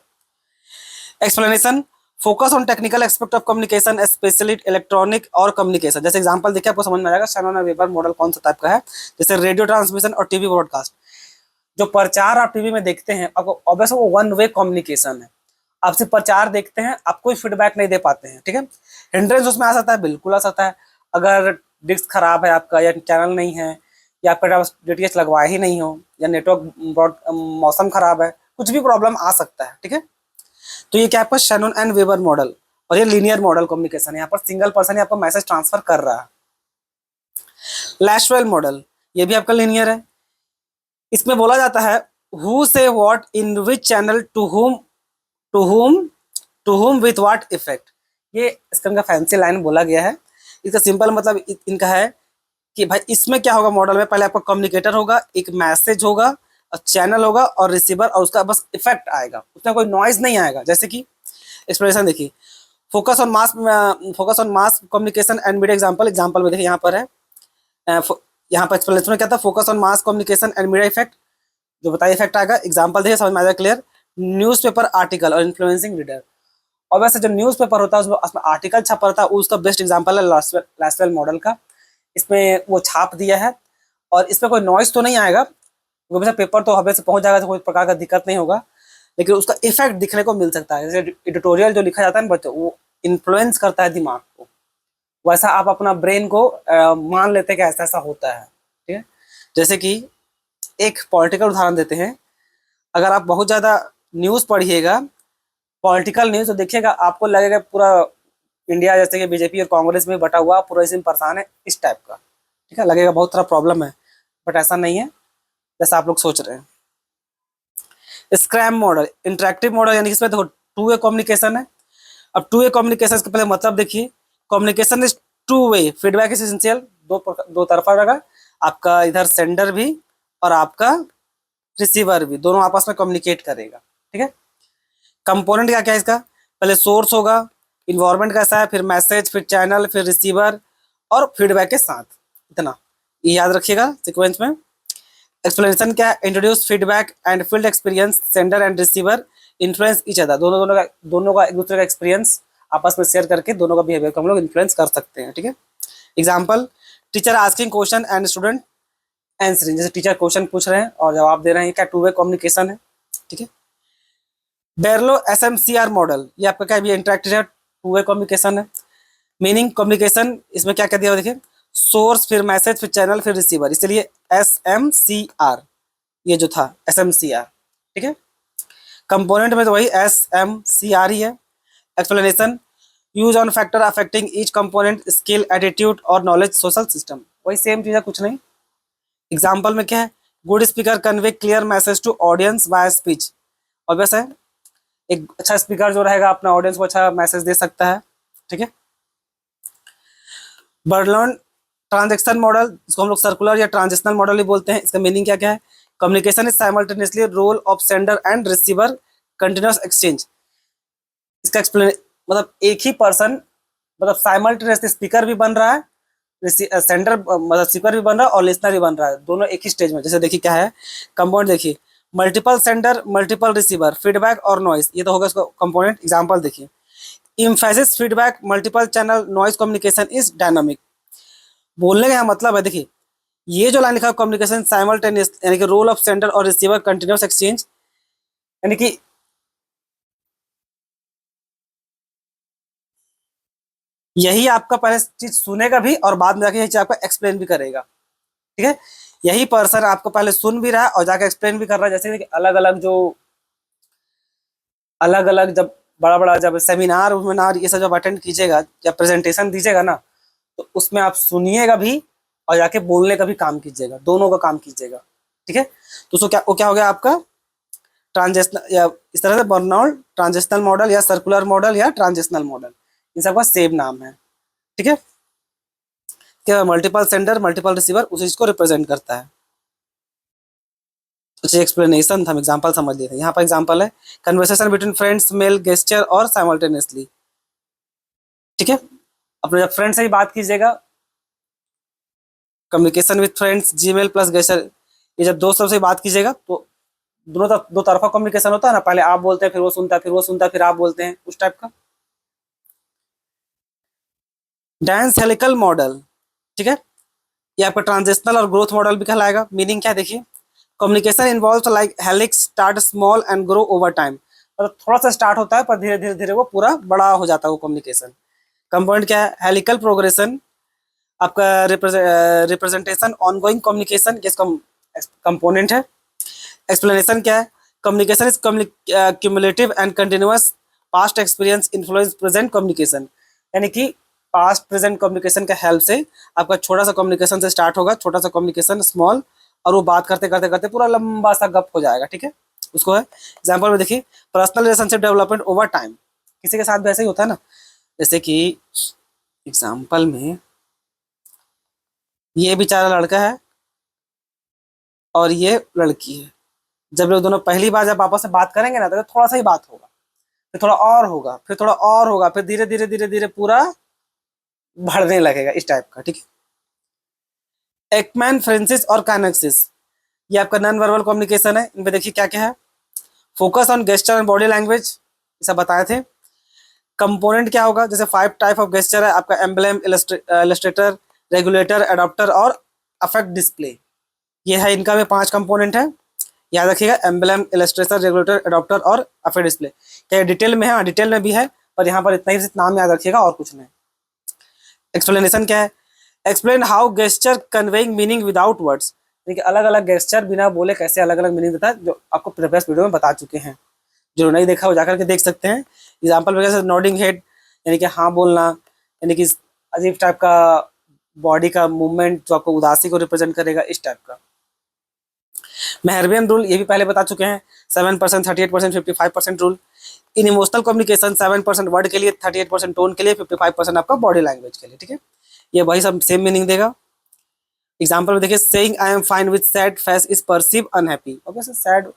Explanation, focus on technical aspect of communication specially electronic और कम्युनिकेशन। जैसे एग्जांपल देखिए आपको समझ में आएगा शैनॉन और वेबर मॉडल कौन सा टाइप का है। जैसे रेडियो ट्रांसमिशन और टीवी ब्रॉडकास्ट, जो प्रचार आप टीवी में देखते हैं आपको ऑब्वियसली वो वन वे कम्युनिकेशन है। आप सिर्फ प्रचार देखते हैं, आप कोई फीडबैक नहीं दे पाते हैं, ठीक है। हिंड्रेंस उसमें आ सकता है, बिल्कुल आ सकता है, अगर डिस्क खराब है आपका या चैनल नहीं है या आपका डीटीएच लगवाया ही नहीं हो या नेटवर्क मौसम खराब है, कुछ भी प्रॉब्लम आ सकता है, ठीक है। तो ये क्या आपका शैनॉन एंड वेबर मॉडल, और ये लीनियर मॉडल कम्युनिकेशन है, यहाँ पर सिंगल पर्सन ही आपको मैसेज ट्रांसफर कर रहा है। लैशवेल मॉडल, ये भी आपका लीनियर है। इसमें बोला जाता है who says what in which channel to whom to whom to whom with what effect. ये इसका इनका फैंसी लाइन बोला गया है। इसका सिंपल मतलब इनका है कि भाई इसमें क्या होगा, मॉडल में पहले आपका कम्युनिकेटर होगा, एक मैसेज होगा, चैनल होगा और रिसीवर, और उसका बस इफेक्ट आएगा, उसमें कोई नॉइज नहीं आएगा। जैसे कि एक्सप्रेशन देखिए, focus on mass communication and media example में देखिए यहाँ पर है, यहाँ पर एक्सप्लेनेशन में क्या था, focus on mass communication and media effect, जो बताइए इफेक्ट आएगा। एग्जांपल देखिए समझ में आ जाएगा क्लियर। न्यूज़पेपर आर्टिकल और इन्फ्लुएंसिंग रीडर, और वैसे जो न्यूज़पेपर होता है उसमें आर्टिकल छपा रहता है, उसका बेस्ट एग्जांपल है लैसवेल मॉडल का। इसमें वो छाप दिया है और इसमें कोई नॉइज तो नहीं आएगा, क्योंकि पेपर तो हवा से पहुंच जाएगा तो कोई प्रकार का दिक्कत नहीं होगा, लेकिन उसका इफेक्ट दिखने को मिल सकता है। जैसे एडिटोरियल जो लिखा जाता है ना बच्चों, वो इन्फ्लुएंस करता है दिमाग को, वैसा आप अपना ब्रेन को मान लेते हैं कि ऐसा ऐसा होता है, ठीक है। जैसे कि एक पॉलिटिकल उदाहरण देते हैं, अगर आप बहुत ज़्यादा न्यूज़ पढ़िएगा, पॉलिटिकल न्यूज़, तो देखिएगा आपको लगेगा पूरा इंडिया जैसे कि बीजेपी और कांग्रेस में बटा हुआ पूरा इसमें परेशान है, इस टाइप का, ठीक है, लगेगा बहुत सारा प्रॉब्लम है, बट ऐसा नहीं है जैसा आप लोग सोच रहे हैं। स्क्रैम मॉडल, इंटरेक्टिव मॉडल, यानी कि इसमें देखो टू वे कम्युनिकेशन है। अब टू वे कम्युनिकेशन के पहले मतलब देखिए, communication is two way, feedback is essential, दो तरफा रहेगा, आपका इधर सेंडर भी और आपका रिसीवर भी, दोनों आपस में कम्युनिकेट करेगा, ठीक है। कंपोनेंट क्या क्या है इसका, पहले सोर्स होगा, इन्वायरमेंट कैसा है, फिर मैसेज, फिर चैनल, फिर रिसीवर और फीडबैक के साथ, इतना ये याद रखिएगा सीक्वेंस में। एक्सप्लेनेशन क्या है, introduce feedback and field experience, sender and receiver influence each other, दोनों का एक दूसरे का एक्सपीरियंस आपस में शेयर करके दोनों का बिहेवियर को हम लोग इन्फ्लुएंस कर सकते हैं, ठीक है। Example, teacher asking question and student answering, जैसे टीचर क्वेश्चन पूछ रहे हैं और जवाब दे रहे हैं, क्या टू वे कम्युनिकेशन है, ठीक है। बेरलो एसएमसीआर मॉडल, ये आपका क्या है, इंटरेक्टिव है, टू वे कम्युनिकेशन है। मीनिंग कम्युनिकेशन, इसमें क्या क्या दिया हुआ देखिए, सोर्स, फिर मैसेज, फिर चैनल, फिर रिसीवर, इसलिए SMCR ये जो था SMCR, ठीक है। कंपोनेंट में तो वही SMCR ही है। Explanation, use on factor affecting each component, skill, attitude और नॉलेज, सोशल सिस्टम, वही सेम चीज़ है, कुछ नहीं। एग्जाम्पल में क्या है, good speaker convey clear message to audience by speech, obvious है, एक अच्छा स्पीकर जो रहेगा अपना ऑडियंस को अच्छा मैसेज दे सकता है, ठीक है। बर्लॉन ट्रांजेक्शन मॉडल, इसको हम लोग सर्कुलर या ट्रांजेक्शनल मॉडल ही बोलते हैं। इसका मीनिंग क्या क्या है, communication is simultaneously role of sender and receiver continuous exchange. इसका एक्सप्लेन मतलब एक ही पर्सन, मतलब साइमल्टेनियसली स्पीकर भी बन रहा है, सेंडर मतलब स्पीकर भी बन रहा है और लिसनर भी बन रहा है, दोनों एक ही स्टेज में। जैसे देखिए क्या है कंपाउंड, देखिए multiple sender, multiple receiver, feedback और नॉइस, ये तो होगा इसका कंपोनेंट। एग्जांपल देखिए, emphasis, feedback, multiple channel, noise communication is dynamic. बोलने का यहाँ मतलब है, देखिए ये जो लाइन लिखा है कम्युनिकेशन साइमल्टेनियस, यानी कि रोल ऑफ सेंडर और रिसीवर कंटिन्यूअस एक्सचेंज, यानी कि यही आपका पहले चीज सुनेगा भी और बाद में जाके यही चीज आपका एक्सप्लेन भी करेगा, ठीक है। यही पर्सन आपको पहले सुन भी रहा है और जाके एक्सप्लेन भी कर रहा है। जैसे अलग अलग जब बड़ा बड़ा जब सेमिनार वेमिनार ये सब जब अटेंड कीजिएगा या प्रेजेंटेशन दीजिएगा ना, तो उसमें आप सुनिएगा भी और जाके बोलने का भी काम कीजिएगा, दोनों का काम कीजिएगा, ठीक है। तो उसको क्या वो क्या हो गया आपका ट्रांजेशनल या इस तरह से बर्नौल्ड ट्रांजेशनल मॉडल या सर्कुलर मॉडल या ट्रांजेशनल मॉडल, इन सबका सेम नाम है। ठीक है, क्या मल्टीपल सेंडर मल्टीपल रिसीवर उस चीज को रिप्रेजेंट करता है। कुछ एक्सप्लेनेशन था, हम एग्जांपल समझ लिए थे। यहाँ पर एग्जांपल है conversation between friends, mail gesture और साइमल्टेनियसली। ठीक है, अपने जब फ्रेंड से ही बात कीजिएगा, communication with friends Gmail plus gesture, ये जब दोस्त सबसे बात कीजिएगा तो दोनों तरफ दो तरफा कम्युनिकेशन होता है ना, पहले आप बोलते हैं फिर वो सुनता है, फिर वो सुनता है फिर आप बोलते हैं, उस टाइप का। डांस हेलिकल मॉडल, ठीक है, ये आपका ट्रांजिशनल और ग्रोथ मॉडल भी कहलाएगा। मीनिंग क्या है देखिए, communication involve like helix start small and grow over time, मतलब थोड़ा सा स्टार्ट होता है पर धीरे धीरे धीरे वो पूरा बड़ा हो जाता है वो कम्युनिकेशन। कंपोनेंट क्या है, हेलिकल प्रोग्रेशन, आपका रिप्रेजेंटेशन ऑनगोइंग कम्युनिकेशन के कंपोनेंट है। एक्सप्लेनेशन क्या है, communication is cumulative and continuous, past experience influence present communication, यानी कि पास्ट प्रेजेंट कम्युनिकेशन के हेल्प से आपका छोटा सा कम्युनिकेशन से स्टार्ट होगा, छोटा सा कम्युनिकेशन स्मॉल, और वो बात करते करते करते पूरा लंबा सा गप हो जाएगा। ठीक है, उसको है एग्जाम्पल में देखिए, personal relationship development over time, किसी के साथ भी ऐसे ही होता है ना, जैसे कि एग्जाम्पल में ये बेचारा लड़का है और ये लड़की है, जब लोग दोनों पहली बार जब आपस में बात करेंगे ना तो थोड़ा सा ही बात होगा, फिर थोड़ा और होगा, फिर थोड़ा और होगा, फिर धीरे धीरे धीरे धीरे पूरा बढ़ने लगेगा इस टाइप का। ठीक है, एकमैन फ्रेंसिस और काइनेक्सिस, ये आपका नॉन वर्बल कम्युनिकेशन है। इनमें देखिए क्या क्या है, focus on gesture and body language, ये सब बताए थे। कंपोनेंट क्या होगा, जैसे 5 टाइप ऑफ गेस्चर है आपका, एम्बलम, इलस्ट्रेटर, रेगुलेटर, अडॉप्टर और अफेक्ट डिस्प्ले, ये है इनका में 5 कंपोनेंट है, याद रखिएगा, एम्बलम, इलस्ट्रेटर, रेगुलेटर, अडॉप्टर और अफेक्ट डिस्प्ले। क्या डिटेल में है, हाँ डिटेल में भी है, पर यहाँ पर इतना ही नाम याद रखिएगा और कुछ नहीं। एक्सप्लेनेशन क्या है, explain how gesture conveying meaning without words, देखिए अलग अलग गेस्चर बिना बोले कैसे अलग अलग मीनिंग देता है, जो आपको प्रीवियस वीडियो में बता चुके हैं, जो नहीं देखा वो जाकर के देख सकते हैं। एग्जाम्पल वगैरह जैसे नॉडिंग हेड, यानी कि हाँ बोलना, यानी कि अजीब टाइप का बॉडी का मूवमेंट जो आपको उदासी को रिप्रेजेंट करेगा, इस टाइप का। मेहरबियन रूल ये भी पहले बता चुके हैं, 7%, 38%, 55% रूल। इन इमोशनल कम्युनिकेशन 7% वर्ड के लिए, 38% टोन के लिए, 55% आपका बॉडी लैंग्वेज के लिए। ठीक है, ये वही सब सेम मीनिंग देगा। एग्जाम्पल में देखिए, saying I am fine with sad face is perceive unhappy, okay sir, sad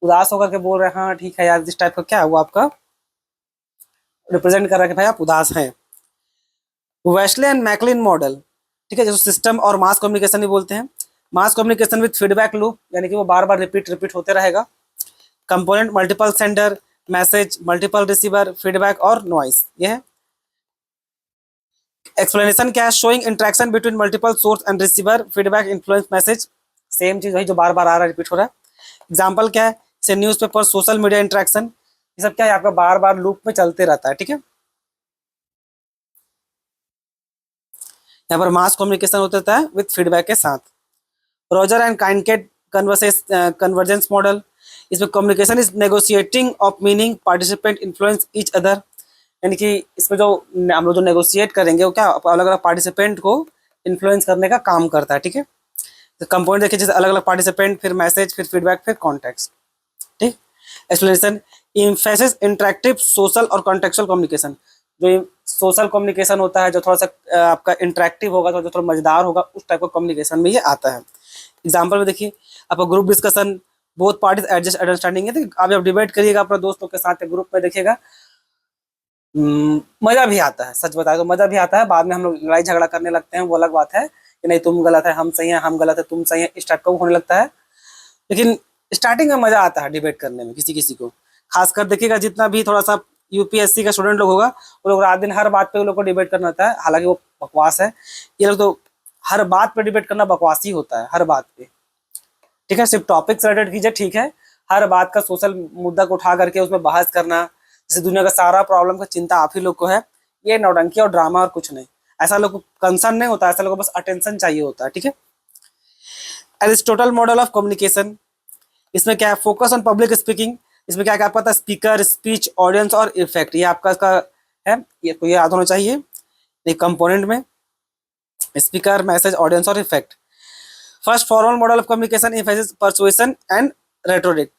उदास होकर के बोल रहे हैं, हाँ ठीक है यार, इस टाइप का क्या है वो आपका रिप्रेजेंट कर रहा है कि भाई आप उदास हैं। वेस्ले एंड मैकलिन मॉडल, ठीक है, जो सिस्टम और मास कम्युनिकेशन भी बोलते हैं। Mass communication with feedback loop, यानी कि वो बार बार रिपीट रिपीट होते रहेगा। Component multiple sender, message, multiple receiver, feedback और नॉइस, ये है। एक्सप्लेनेशन क्या है, showing interaction between multiple source and receiver, feedback, influence, message, same चीज वही जो बार बार आ रहा है, रिपीट हो रहा है। एग्जाम्पल क्या है, जैसे न्यूज़पेपर, सोशल मीडिया इंटरेक्शन, ये सब क्या है आपका बार बार लूप में चलते रहता है। ठीक है, यहाँ पर मास कम्युनिकेशन होता है विद फीडबैक के साथ। रोजर एंड काइनकेट कन्वर्जेंस मॉडल, इसमें communication is negotiating of meaning, participant influence each other, यानी कि इसमें जो हम लोग जो नेगोशिएट करेंगे वो क्या अलग अलग पार्टिसिपेंट को इन्फ्लुएंस करने का काम करता है। ठीक है, तो कंपोनेंट देखिए, जैसे अलग अलग पार्टिसिपेंट, फिर मैसेज, फिर फीडबैक, फिर कॉन्टेक्स्ट। ठीक, एक्सप्लेनेशन, इम्फेसिस इंटरेक्टिव सोशल और कॉन्टेक्चुअल कम्युनिकेशन, जो सोशल कम्युनिकेशन होता है जो थोड़ा सा आपका इंटरेक्टिव होगा, तो जो थोड़ा मजेदार होगा, उस टाइप का कम्युनिकेशन में ये आता है। एग्जाम्पल में देखिए, आपका group discussion, both parties adjust understanding है, तो आप जब डिबेट करिएगा अपने दोस्तों के साथ ग्रुप में, देखिएगा मजा भी आता है, सच बताए तो मजा भी आता है। बाद में हम लोग लड़ाई झगड़ा करने लगते हैं, वो अलग बात है कि नहीं तुम गलत है हम सही है, हम गलत है तुम सही है, इस टाइप का होने लगता है। लेकिन स्टार्टिंग में मजा आता है डिबेट करने में किसी किसी को, खासकर देखिएगा जितना भी थोड़ा सा यूपीएससी का स्टूडेंट लोग होगा, वो लोग रात दिन हर बात पे वो लोग को डिबेट करना होता है, हालांकि वो बकवास है। ये लोग तो हर बात पे डिबेट करना बकवास ही होता है, हर बात पे। ठीक है, सिर्फ टॉपिक से रिलेटेड कीजिए, ठीक है, हर बात का सोशल मुद्दा को उठा करके उसमें बहस करना, जैसे दुनिया का सारा प्रॉब्लम का चिंता आप ही लोग को है, ये नौटंकी और ड्रामा और कुछ नहीं। ऐसा लोग को कंसर्न नहीं होता, ऐसा लोग को बस अटेंशन चाहिए होता है। ठीक है, एरिस्टोटल मॉडल ऑफ कम्युनिकेशन, इसमें क्या है, फोकस ऑन पब्लिक स्पीकिंग, इसमें क्या क्या पता है, स्पीकर, स्पीच, ऑडियंस और इफेक्ट, ये आपका इसका है, ये तो ये याद होना चाहिए। एक कंपोनेंट में स्पीकर, मैसेज, ऑडियंस और effect. First formal model of communication emphasis persuasion and rhetoric,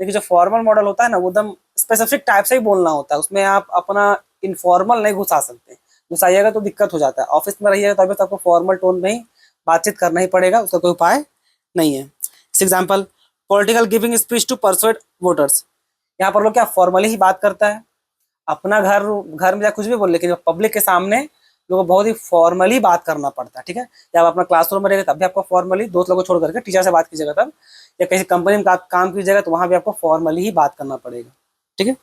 देखिए जो फॉर्मल मॉडल होता है ना वो एकदम स्पेसिफिक टाइप से ही बोलना होता है, उसमें आप अपना इनफॉर्मल नहीं घुसा सकते, घुसाइएगा तो दिक्कत हो जाता है। ऑफिस में रहिएगा तो अभी तो आपको फॉर्मल टोन में ही बातचीत करना ही पड़ेगा, उसका कोई उपाय नहीं है। Example, political giving speech to persuade voters. यहाँ पर लोग क्या फॉर्मली ही बात करता है, अपना घर घर में या कुछ भी बोल, लेकिन पब्लिक के सामने लोगों को बहुत ही फॉर्मली बात करना पड़ता है, ठीक है। या आप अपना क्लासरूम में रहेगा तब भी आपको फॉर्मली, दोस्त लोगों को छोड़ करके टीचर से बात कीजिएगा तब, या किसी कंपनी में काम कीजिएगा तो वहां भी आपको फॉर्मली ही बात करना पड़ेगा, ठीक है।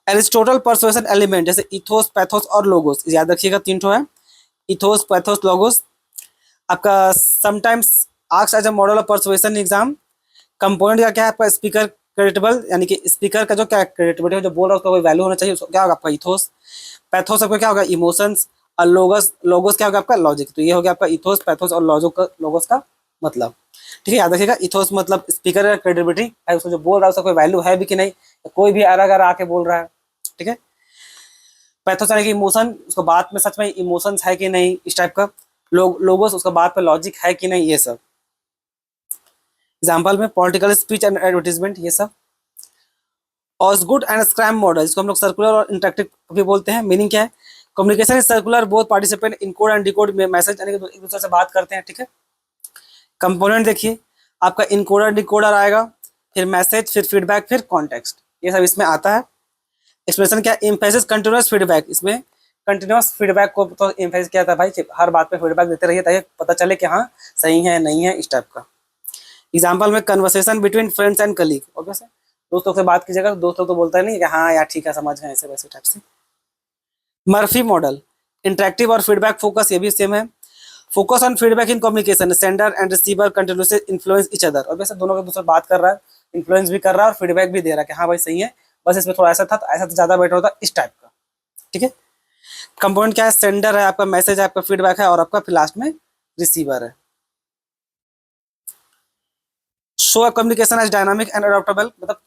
एरिस्टोटल परसुएशन एलिमेंट जैसे इथोस, पैथोस और लोगोस, याद रखिएगा 3 ठो है, इथोस, पैथोस, लोगोस। आपका sometimes asked as a model of persuasion exam. Component का क्या है आपका, स्पीकर क्रेडिटेबल, यानी कि स्पीकर का जो क्या क्रेडिटेबिलिटी है, जो बोल रहा है उसका कोई वैल्यू होना चाहिए, उसका क्या होगा आपका इथोस। पैथोस आपका क्या होगा, इमोशंस। और लोगोस, लोगोस क्या होगा आपका लॉजिक। तो ये हो गया आपका इथोस, पैथोस और लोगोस का मतलब, ठीक है। याद रखिएगा इथोस मतलब स्पीकर का क्रेडिबिलिटी है, उसको जो बोल रहा है उसका कोई वैल्यू है भी कि नहीं, कोई भी अलग अलग आके बोल रहा है, ठीक है। पैथोस यानी कि इमोशन, उसको बात में सच में इमोशंस है कि नहीं, इस टाइप का। लोगोस उसका बात पे लॉजिक है कि नहीं, ये सब। एग्जाम्पल में पॉलिटिकल स्पीच एंड एडवर्टीजमेंट, ये सब। ऑसगुड एंड स्क्रैम मॉडल, इसको हम लोग सर्कुलर और इंटरेक्टिव भी बोलते हैं। मीनिंग क्या है, communication is circular, both participant encode and decode में मैसेज, यानी कि एक दूसरे से बात करते हैं, ठीक है। कंपोनेंट देखिए, आपका इनकोडर डिकोडर आएगा, फिर मैसेज, फिर फीडबैक, फिर कॉन्टेक्स्ट, ये सब इसमें आता है। एक्सप्रेशन क्या, एम्फेसिस कंटिन्यूअस फीडबैक, इसमें कंटिन्यूअस फीडबैक को तो एम्फेसिस किया था भाई कि हर बात पे फीडबैक देते रहिए ताकि पता चले कि हाँ सही है नहीं है, इस टाइप का। एग्जाम्पल में conversation between friends and colleague, obvious है, दोस्तों से बात कीजिएगा, दोस्त लोग तो बोलता नहीं कि हाँ यार ठीक है समझ गए, ऐसे वैसे टाइप से। मर्फी मॉडल, इंटरेक्टिव और फीडबैक फोकस, ये भी सेम है। Focus on feedback in communication, sender and receiver continuously influence each other, और वैसे दोनों के दूसरे बात कर रहा है, इन्फ्लुएंस भी कर रहा है और फीडबैक भी दे रहा है कि हाँ भाई सही है, बस इसमें थोड़ा ऐसा था तो ऐसा तो ज्यादा बेटर होता, इस टाइप का, ठीक है। कंपोनेंट क्या है, सेंडर है आपका, मैसेज है आपका, फीडबैक है, और आपका फिर लास्ट में रिसीवर है। Show communication as dynamic and adaptable, मतलब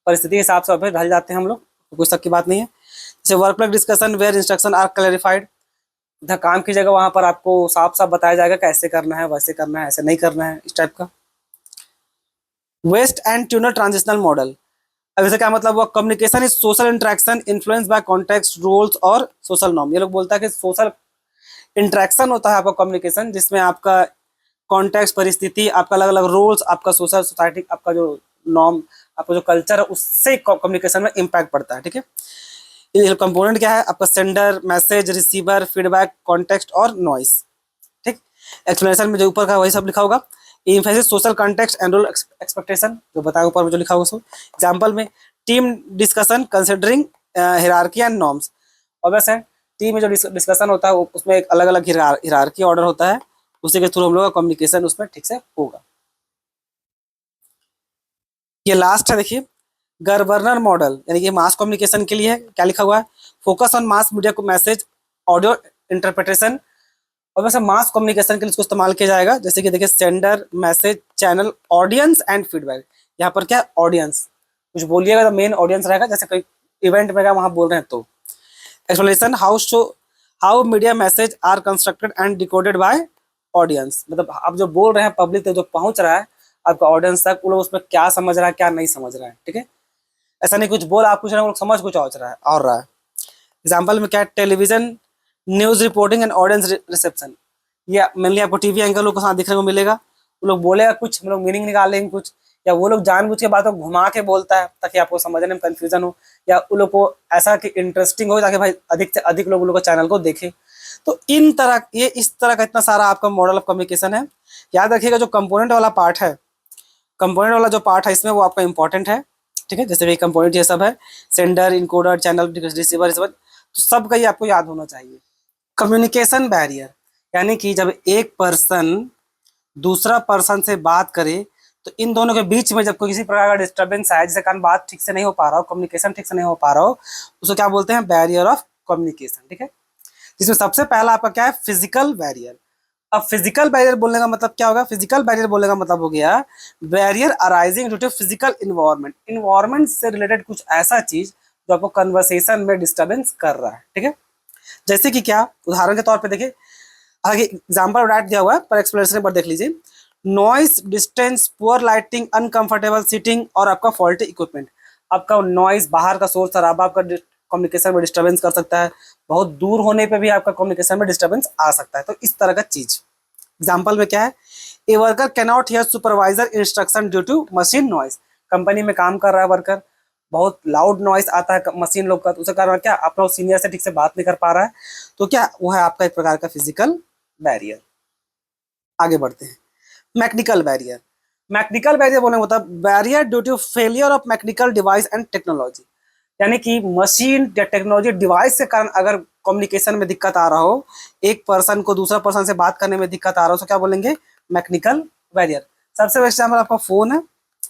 परिस्थिति के हिसाब से ढल जाते हैं हम लोग, तो कोई शक की बात नहीं है। जैसे work place discussion where instruction are clarified, जहाँ काम की जगह वहां पर आपको साफ साफ बताया जाएगा कैसे करना है, वैसे करना है, ऐसे नहीं करना है, इस टाइप का। West and Turner transitional model, अब इसका क्या मतलब हुआ, communication is social interaction influence by context, rules और सोशल नॉर्म। ये लोग बोलता है कि सोशल इंटरेक्शन होता है आपका कम्युनिकेशन, जिसमें आपका कॉन्टेक्स्ट, परिस्थिति, आपका अलग अलग रूल्स, आपका सोशल सोसाइटी, आपका जो नॉर्म, आपका जो कल्चर है, उससे कम्युनिकेशन में इम्पैक्ट पड़ता है, ठीक है। ये कंपोनेंट क्या है आपका, sender, message, receiver, feedback, context और नॉइस, ठीक। एक्सप्लेनेशन में जो ऊपर का वही सब लिखा होगा। Emphasis social context and role expectation, जो बताया ऊपर में जो लिखा होगा सब। एग्जांपल में team discussion considering hierarchy and norms, और वैसे टीम में जो डिस्कशन होता है उसमें एक अलग अलग हिरार्की ऑर्डर होता है, उसी के थ्रू हम लोग का कम्युनिकेशन उसमें ठीक से होगा। ये लास्ट है देखिए, गवर्नर मॉडल, यानी कि मास कम्युनिकेशन के लिए है। क्या लिखा हुआ है, फोकस ऑन मास मीडिया को मैसेज ऑडियो इंटरप्रिटेशन, और वैसे मास कम्युनिकेशन के लिए इसको इस्तेमाल किया जाएगा, जैसे कि देखिए sender, message, channel, audience and feedback. यहाँ पर क्या ऑडियंस, कुछ बोलिएगा तो मेन ऑडियंस रहेगा, जैसे कोई इवेंट में वहां बोल रहे हैं तो। Explanation, how media message are constructed and decoded by audience, मतलब आप जो बोल रहे हैं पब्लिक तक जो पहुंच रहा है आपका ऑडियंस तक, वो लोग उसमें क्या समझ रहा है क्या नहीं समझ रहा है, ठीक है। ऐसा नहीं कुछ बोल आप कुछ रहे हैं, समझ कुछ और रहा है। एग्जाम्पल में क्या है, television news reporting and audience reception, ये मेनली आपको टीवी एंकर लोग के साथ दिखने को मिलेगा। वो लोग बोलेगा कुछ, हम लोग मीनिंग निकालेंगे कुछ, या वो लोग जानबूझ के बातों को घुमा के बोलता है ताकि आपको समझने में कंफ्यूजन हो, या उन लोग को ऐसा कि इंटरेस्टिंग हो ताकि भाई अधिक से अधिक लोग उन लोग का चैनल को देखें। तो इस तरह का इतना सारा आपका मॉडल ऑफ कम्युनिकेशन है। याद रखिएगा जो कंपोनेंट वाला पार्ट है, कंपोनेंट वाला जो पार्ट है इसमें वो आपका इंपॉर्टेंट है, ठीक है। जैसे भी कंपोनेंट ये सब है, सेंडर, इनकोडर, चैनल, रिसीवर, तो सब का ही आपको याद होना चाहिए। कम्युनिकेशन बैरियर, यानी कि जब एक पर्सन दूसरा पर्सन से बात करे तो इन दोनों के बीच में जब कोई किसी प्रकार का डिस्टर्बेंस आए, जैसे कारण बात ठीक से नहीं हो पा रहा हो, कम्युनिकेशन ठीक से नहीं हो पा रहा हो, उसको क्या बोलते हैं, बैरियर ऑफ कम्युनिकेशन, ठीक है। जिसमें सबसे पहला आपका क्या है, फिजिकल बैरियर। अब फिजिकल बैरियर बोलने का मतलब क्या होगा, फिजिकल बैरियर बोलने का मतलब हो गया barrier arising due to physical environment, environment से रिलेटेड कुछ ऐसा चीज जो आपको कन्वर्सेशन में डिस्टर्बेंस कर रहा है, ठीक है। जैसे कि क्या, उदाहरण के तौर पे देखिए, आगे एग्जाम्पल राइट दिया हुआ है पर एक्सप्लेनेशन पर देख लीजिए। Noise, distance, poor lighting, uncomfortable seating और आपका फॉल्टी इक्विपमेंट। आपका नॉइस, बाहर का शोर शराबा आपका कम्युनिकेशन में डिस्टर्बेंस कर सकता है, बहुत दूर होने पे भी आपका कम्युनिकेशन में डिस्टर्बेंस आ सकता है। तो इस तरह का चीज एग्जाम्पल में क्या है, a worker cannot hear supervisor instruction due to machine noise. Company में काम कर रहा है वर्कर, बहुत लाउड नॉइस आता है मशीन लोग का, तो उसके कारण क्या अपना सीनियर से ठीक से बात नहीं कर पा रहा है, तो क्या वो है आपका एक प्रकार का फिजिकल बैरियर। आगे बढ़ते हैं, मैकेनिकल बैरियर। मैकेनिकल बैरियर बोलने का मतलब barrier due to failure of mechanical device and technology, यानी कि मशीन या टेक्नोलॉजी डिवाइस के कारण अगर कम्युनिकेशन में दिक्कत आ रहा हो, एक पर्सन को दूसरा पर्सन से बात करने में दिक्कत आ रहा हो, तो क्या बोलेंगे, मैकेनिकल बैरियर। सबसे बेस्ट एग्जाम्पल आपका फोन है,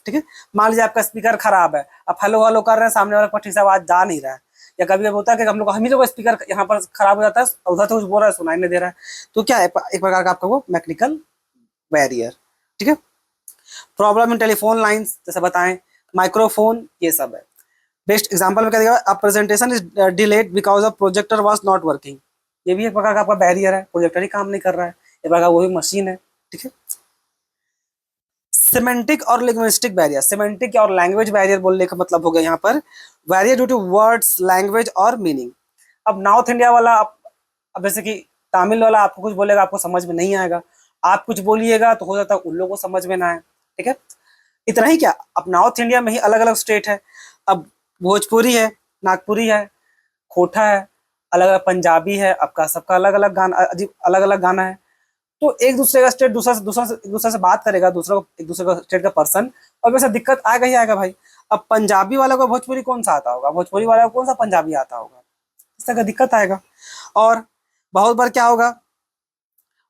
ठीक है, मान लीजिए आपका स्पीकर खराब है, आप हेलो हेलो कर रहे हैं, सामने वाले को ठीक से आवाज जा नहीं रहा है, या कभी कभी होता है कि हम ही लोग स्पीकर यहाँ पर खराब हो जाता है, उधर से कुछ बोल रहा है सुनाई नहीं दे रहा है, तो क्या है एक प्रकार का आपका वो मैकेनिकल बैरियर, ठीक है। प्रॉब्लम इन टेलीफोन लाइंस जैसे बताएं, माइक्रोफोन, ये सब है। बेस्ट एग्जांपल में क्या दिया, a presentation is delayed because of projector was not working. ये भी एक प्रकार का आपका बैरियर है, प्रोजेक्टर ही काम नहीं कर रहा है, एक प्रकार का वो भी मशीन है, ठीक है। सिमेंटिक और लिंग्विस्टिक बैरियर, सिमेंटिक और लैंग्वेज बैरियर बोलने का मतलब हो गया यहाँ पर barrier due to words, language और मीनिंग। अब नॉर्थ इंडिया वाला अब जैसे कि तमिल वाला आपको कुछ बोलेगा, आपको समझ में नहीं आएगा, आप कुछ बोलिएगा तो हो जाता है उन लोगों को समझ में ना आए, ठीक है। इतना ही क्या, अब नॉर्थ इंडिया में ही अलग अलग स्टेट है, अब भोजपुरी है, नागपुरी है, खोटा है, अलग अलग पंजाबी है, आपका सबका अलग अलग गाना, अजीब अलग अलग गाना है, तो एक दूसरे का स्टेट एक दूसरे से बात करेगा, दूसरा को एक दूसरे का स्टेट का पर्सन, और वैसे दिक्कत आएगा ही आएगा भाई। अब पंजाबी वाला को भोजपुरी कौन सा आता होगा, भोजपुरी वाला को कौन सा पंजाबी आता होगा, इस तरह का दिक्कत आएगा। और बहुत बार क्या होगा,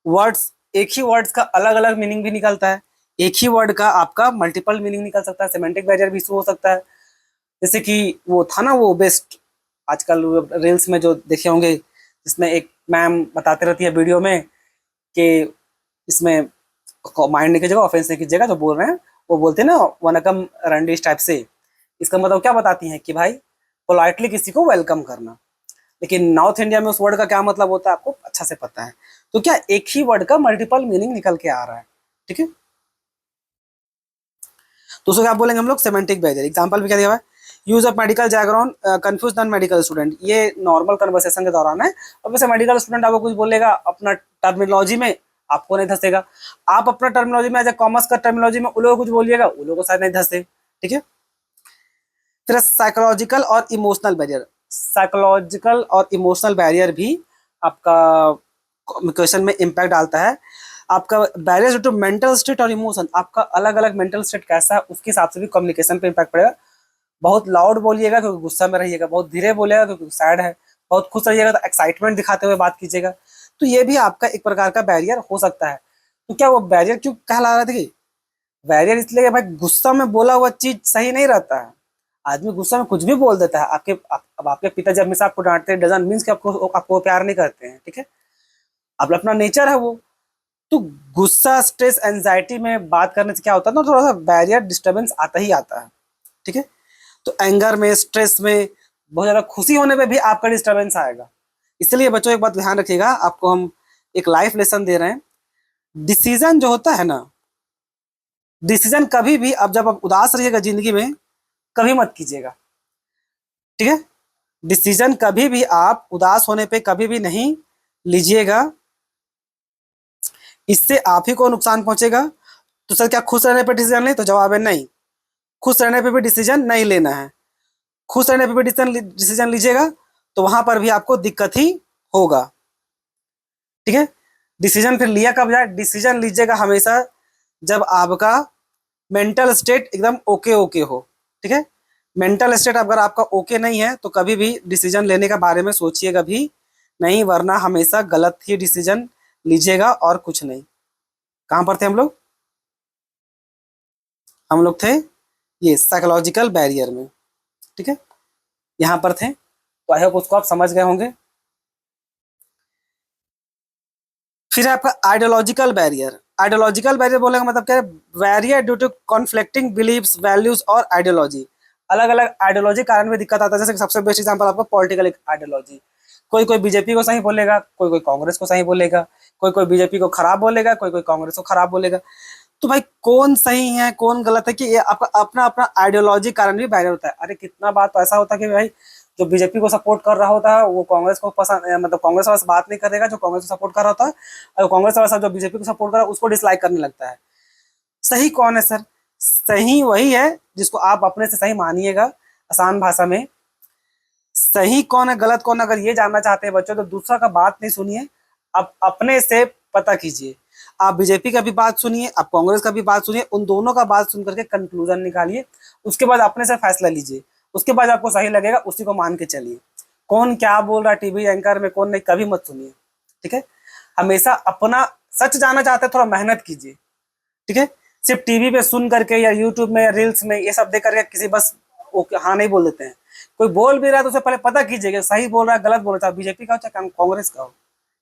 वर्ड्स, एक ही वर्ड्स का अलग अलग मीनिंग भी निकलता है, एक ही वर्ड का आपका मल्टीपल मीनिंग निकल सकता है, सेमेंटिक बैरियर भी इशू हो सकता है। जैसे कि वो था ना वो बेस्ट, आजकल रील्स में जो देखे होंगे, जिसमें एक मैम बताते रहती है वीडियो में कि इसमें माइंड नहीं कीजिएगा, ऑफेंस नहीं कीजिएगा, जो बोल रहे हैं वो बोलते हैं ना वनकम रंडी टाइप से, इसका मतलब क्या बताती हैं कि भाई पोलाइटली किसी को वेलकम करना, लेकिन नॉर्थ इंडिया में उस वर्ड का क्या मतलब होता है आपको अच्छा से पता है, तो क्या एक ही वर्ड का मल्टीपल मीनिंग निकल के आ रहा है, ठीक है। तो उसको क्या बोलेंगे हम लोग, सेमेंटिक बैरियर। एग्जांपल भी क्या दिया हुआ है, use of medical jargon confuse non medical student, ये नॉर्मल कन्वर्सेशन के दौरान है, अब वैसे मेडिकल स्टूडेंट आपको कुछ बोलेगा अपना टर्मिनोलॉजी में, आपको नहीं धसेगा, आप अपना टर्मिनोलॉजी में एज ए कॉमर्स का टर्मिनोलॉजी में उन लोगों को कुछ बोलिएगा, उन लोगों को शायद नहीं धसे, ठीक है। फिर साइकोलॉजिकल और इमोशनल बैरियर, साइकोलॉजिकल और इमोशनल बैरियर भी आपका कम्युनिकेशन में इम्पैक्ट डालता है। आपका बैरियर टू मेंटल स्टेट और इमोशन, आपका अलग अलग मेंटल स्टेट कैसा है उसके हिसाब से भी कम्युनिकेशन पे इम्पैक्ट पड़ेगा। बहुत लाउड बोलिएगा क्योंकि गुस्सा में रहिएगा, बहुत धीरे बोलिएगा क्योंकि सैड है, बहुत खुश रहिएगा तो एक्साइटमेंट दिखाते हुए बात कीजिएगा, तो ये भी आपका एक प्रकार का बैरियर हो सकता है। तो क्या वो बैरियर क्यों कहला रहा था, बैरियर इसलिए भाई गुस्सा में बोला हुआ चीज सही नहीं रहता है, आदमी गुस्सा में कुछ भी बोल देता है, अब आपके पिताजी हमेशा आपको डांटते हैं डजंट मीन्स कि आपको प्यार नहीं करते हैं, ठीक है, अब अपना नेचर है वो। तो गुस्सा, स्ट्रेस, एंजाइटी में बात करने से क्या होता है ना, थोड़ा सा बैरियर डिस्टर्बेंस आता ही आता है, ठीक है। तो एंगर में, स्ट्रेस में, बहुत ज्यादा खुशी होने पे भी आपका डिस्टर्बेंस आएगा। इसलिए बच्चों एक बात ध्यान रखिएगा, आपको हम एक लाइफ लेसन दे रहे हैं, डिसीजन जो होता है ना, डिसीजन कभी भी अब जब आप उदास रहिएगा जिंदगी में कभी मत कीजिएगा, ठीक है। डिसीजन कभी भी आप उदास होने पे कभी भी नहीं लीजिएगा, इससे आप ही को नुकसान पहुंचेगा। तो सर क्या खुश रहने पे डिसीजन लें, तो जवाब है नहीं, खुश रहने पे भी डिसीजन नहीं लेना है। खुश रहने पे भी डिसीजन लीजिएगा तो वहां पर भी आपको दिक्कत ही होगा, ठीक है। डिसीजन फिर लिया कब जाए, डिसीजन लीजिएगा हमेशा जब आपका मेंटल स्टेट एकदम ओके ओके हो, ठीक है। मेंटल स्टेट अगर आपका ओके नहीं है तो कभी भी डिसीजन लेने के बारे में सोचिएगा भी नहीं, वरना हमेशा गलत ही डिसीजन लीजिएगा और कुछ नहीं। कहां पर थे हम लोग, हम लोग थे ये साइकोलॉजिकल बैरियर में, ठीक है, यहां पर थे। तो आई होप उसको आप समझ गए होंगे। फिर आपका आइडियोलॉजिकल बैरियर, आइडियोलॉजिकल बैरियर बोलने का मतलब क्या है, barrier due to conflicting beliefs, values और आइडियोलॉजी, अलग अलग आइडियोलॉजी कारण में दिक्कत आता है। जैसे सबसे बेस्ट एग्जांपल आपका पॉलिटिकल आइडियोलॉजी, कोई कोई बीजेपी को सही बोलेगा, कोई कोई कांग्रेस को सही बोलेगा, कोई कोई बीजेपी को खराब बोलेगा, कोई कोई कांग्रेस को खराब बोलेगा। तो भाई कौन सही है कौन गलत है कि ये आपका अपना अपना आइडियोलॉजी कारण भी बैरियर होता है। अरे कितना बात तो ऐसा होता है कि भाई जो बीजेपी को सपोर्ट कर रहा होता है वो कांग्रेस को पसंद, मतलब कांग्रेस वाला से बात नहीं करेगा जो कांग्रेस को सपोर्ट कर रहा होता है, और कांग्रेस वाला जो बीजेपी को सपोर्ट कर रहा है उसको डिसलाइक करने लगता है। सही कौन है सर? सही वही है जिसको आप अपने से सही मानिएगा। आसान भाषा में सही कौन है गलत कौन है अगर ये जानना चाहते हैं बच्चों तो दूसरा का बात नहीं सुनिए, आप अपने से पता कीजिए। आप बीजेपी का भी बात सुनिए, आप कांग्रेस का भी बात सुनिए, उन दोनों का बात सुन करके कंक्लूजन निकालिए, उसके बाद अपने से फैसला लीजिए। उसके बाद आपको सही लगेगा उसी को मान के चलिए। कौन क्या बोल रहा है टीवी एंकर में कौन नहीं कभी मत सुनिए, ठीक है। हमेशा अपना सच जानना चाहते हैं थोड़ा मेहनत कीजिए, ठीक है। सिर्फ टीवी पे सुन करके या यूट्यूब में या रील्स में ये सब देख करके किसी बस ओके हाँ नहीं बोल देते हैं। कोई बोल भी रहा है तो उसे पहले पता कीजिए कि सही बोल रहा है गलत बोल रहा है, चाहे बीजेपी का हो चाहे कांग्रेस का हो,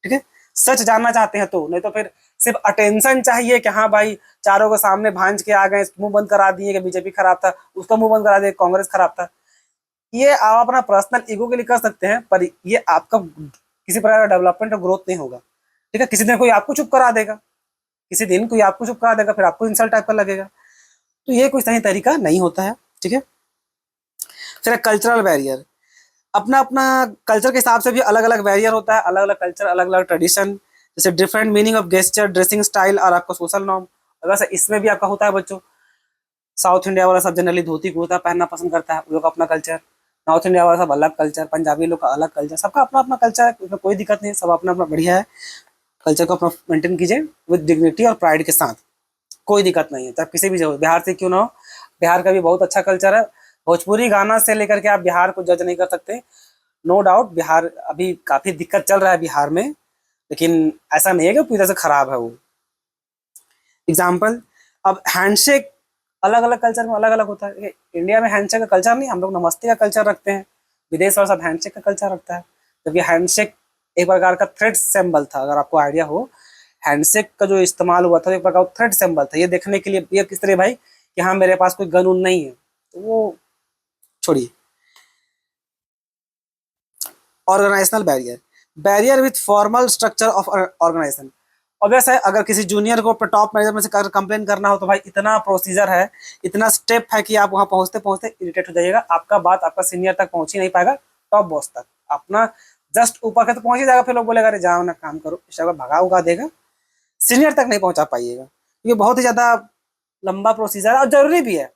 ठीक है। सच जानना चाहते हैं तो, नहीं तो फिर सिर्फ अटेंशन चाहिए कि हाँ भाई चारों के सामने भांज के आ गए, मुंह बंद करा दिए कि बीजेपी खराब था, उसका मुंह बंद करा दिए कांग्रेस खराब था। ये आप अपना पर्सनल ईगो के लिए कर सकते हैं पर ये आपका किसी प्रकार का डेवलपमेंट और ग्रोथ नहीं होगा, ठीक है। किसी दिन कोई आपको चुप करा देगा, किसी दिन कोई आपको चुप करा देगा, फिर आपको इंसल्ट टाइप का लगेगा, तो ये कोई सही तरीका नहीं होता है, ठीक है। फिर कल्चरल बैरियर, अपना अपना कल्चर के हिसाब से भी अलग अलग बैरियर होता है, अलग अलग कल्चर अलग अलग ट्रेडिशन, जैसे different meaning of gesture, dressing style और आपका सोशल नॉर्म। अगर से इसमें भी आपका होता है बच्चों, साउथ इंडिया वाला सब जनरली धोती कुर्ता पहनना पसंद करता है, वो लोग अपना कल्चर। नॉर्थ इंडिया वाला सब अलग कल्चर, पंजाबी लोग का अलग कल्चर, सबका अपना अपना कल्चर है, उसमें कोई दिक्कत नहीं है, सब अपना अपना बढ़िया है। कल्चर को अपना मेंटेन कीजिए विद डिग्निटी और प्राइड के साथ, कोई दिक्कत नहीं है, चाहे किसी भी जगह बिहार से क्यों ना हो। बिहार का भी बहुत अच्छा कल्चर है, भोजपुरी गाना से लेकर के आप बिहार को जज नहीं कर सकते। नो डाउट बिहार अभी काफी दिक्कत चल रहा है बिहार में, लेकिन ऐसा नहीं है कि पूरी तरह से खराब है वो। एग्जाम्पल, अब हैंडशेक अलग अलग कल्चर में अलग अलग होता है। इंडिया में हैंडशेक का कल्चर नहीं, हम लोग नमस्ते का कल्चर रखते हैं, विदेश वाला सब हैंडशेक का कल्चर रखता है। जबकि हैंडशेक एक प्रकार का थ्रेड सिंबल था, अगर आपको आइडिया हो हैंडशेक का जो इस्तेमाल हुआ था एक प्रकार का थ्रेड सिंबल था, ये देखने के लिए ये किस तरह भाई कि हाँ मेरे पास कोई गन उन नहीं है, तो वो छोड़िए। Organisational barrier, barrier with formal structure of organisation. Obvious है अगर किसी जूनियर को टॉप मैनेजर में से कंप्लेन करना हो तो भाई इतना प्रोसीजर है, इतना स्टेप है कि आप वहां पहुंचते पहुंचते इरिटेट हो जाइएगा, आपका बात आपका सीनियर तक पहुंच ही नहीं पाएगा, टॉप बॉस तक अपना जस्ट ऊपर के तो पहुंच ही जाएगा, फिर लोग बोलेगा अरे जाओ ना काम करो, इस तरह भगा उगा देगा, सीनियर तक नहीं पहुंचा पाइएगा। ये बहुत ही ज्यादा लंबा प्रोसीजर है और जरूरी भी है,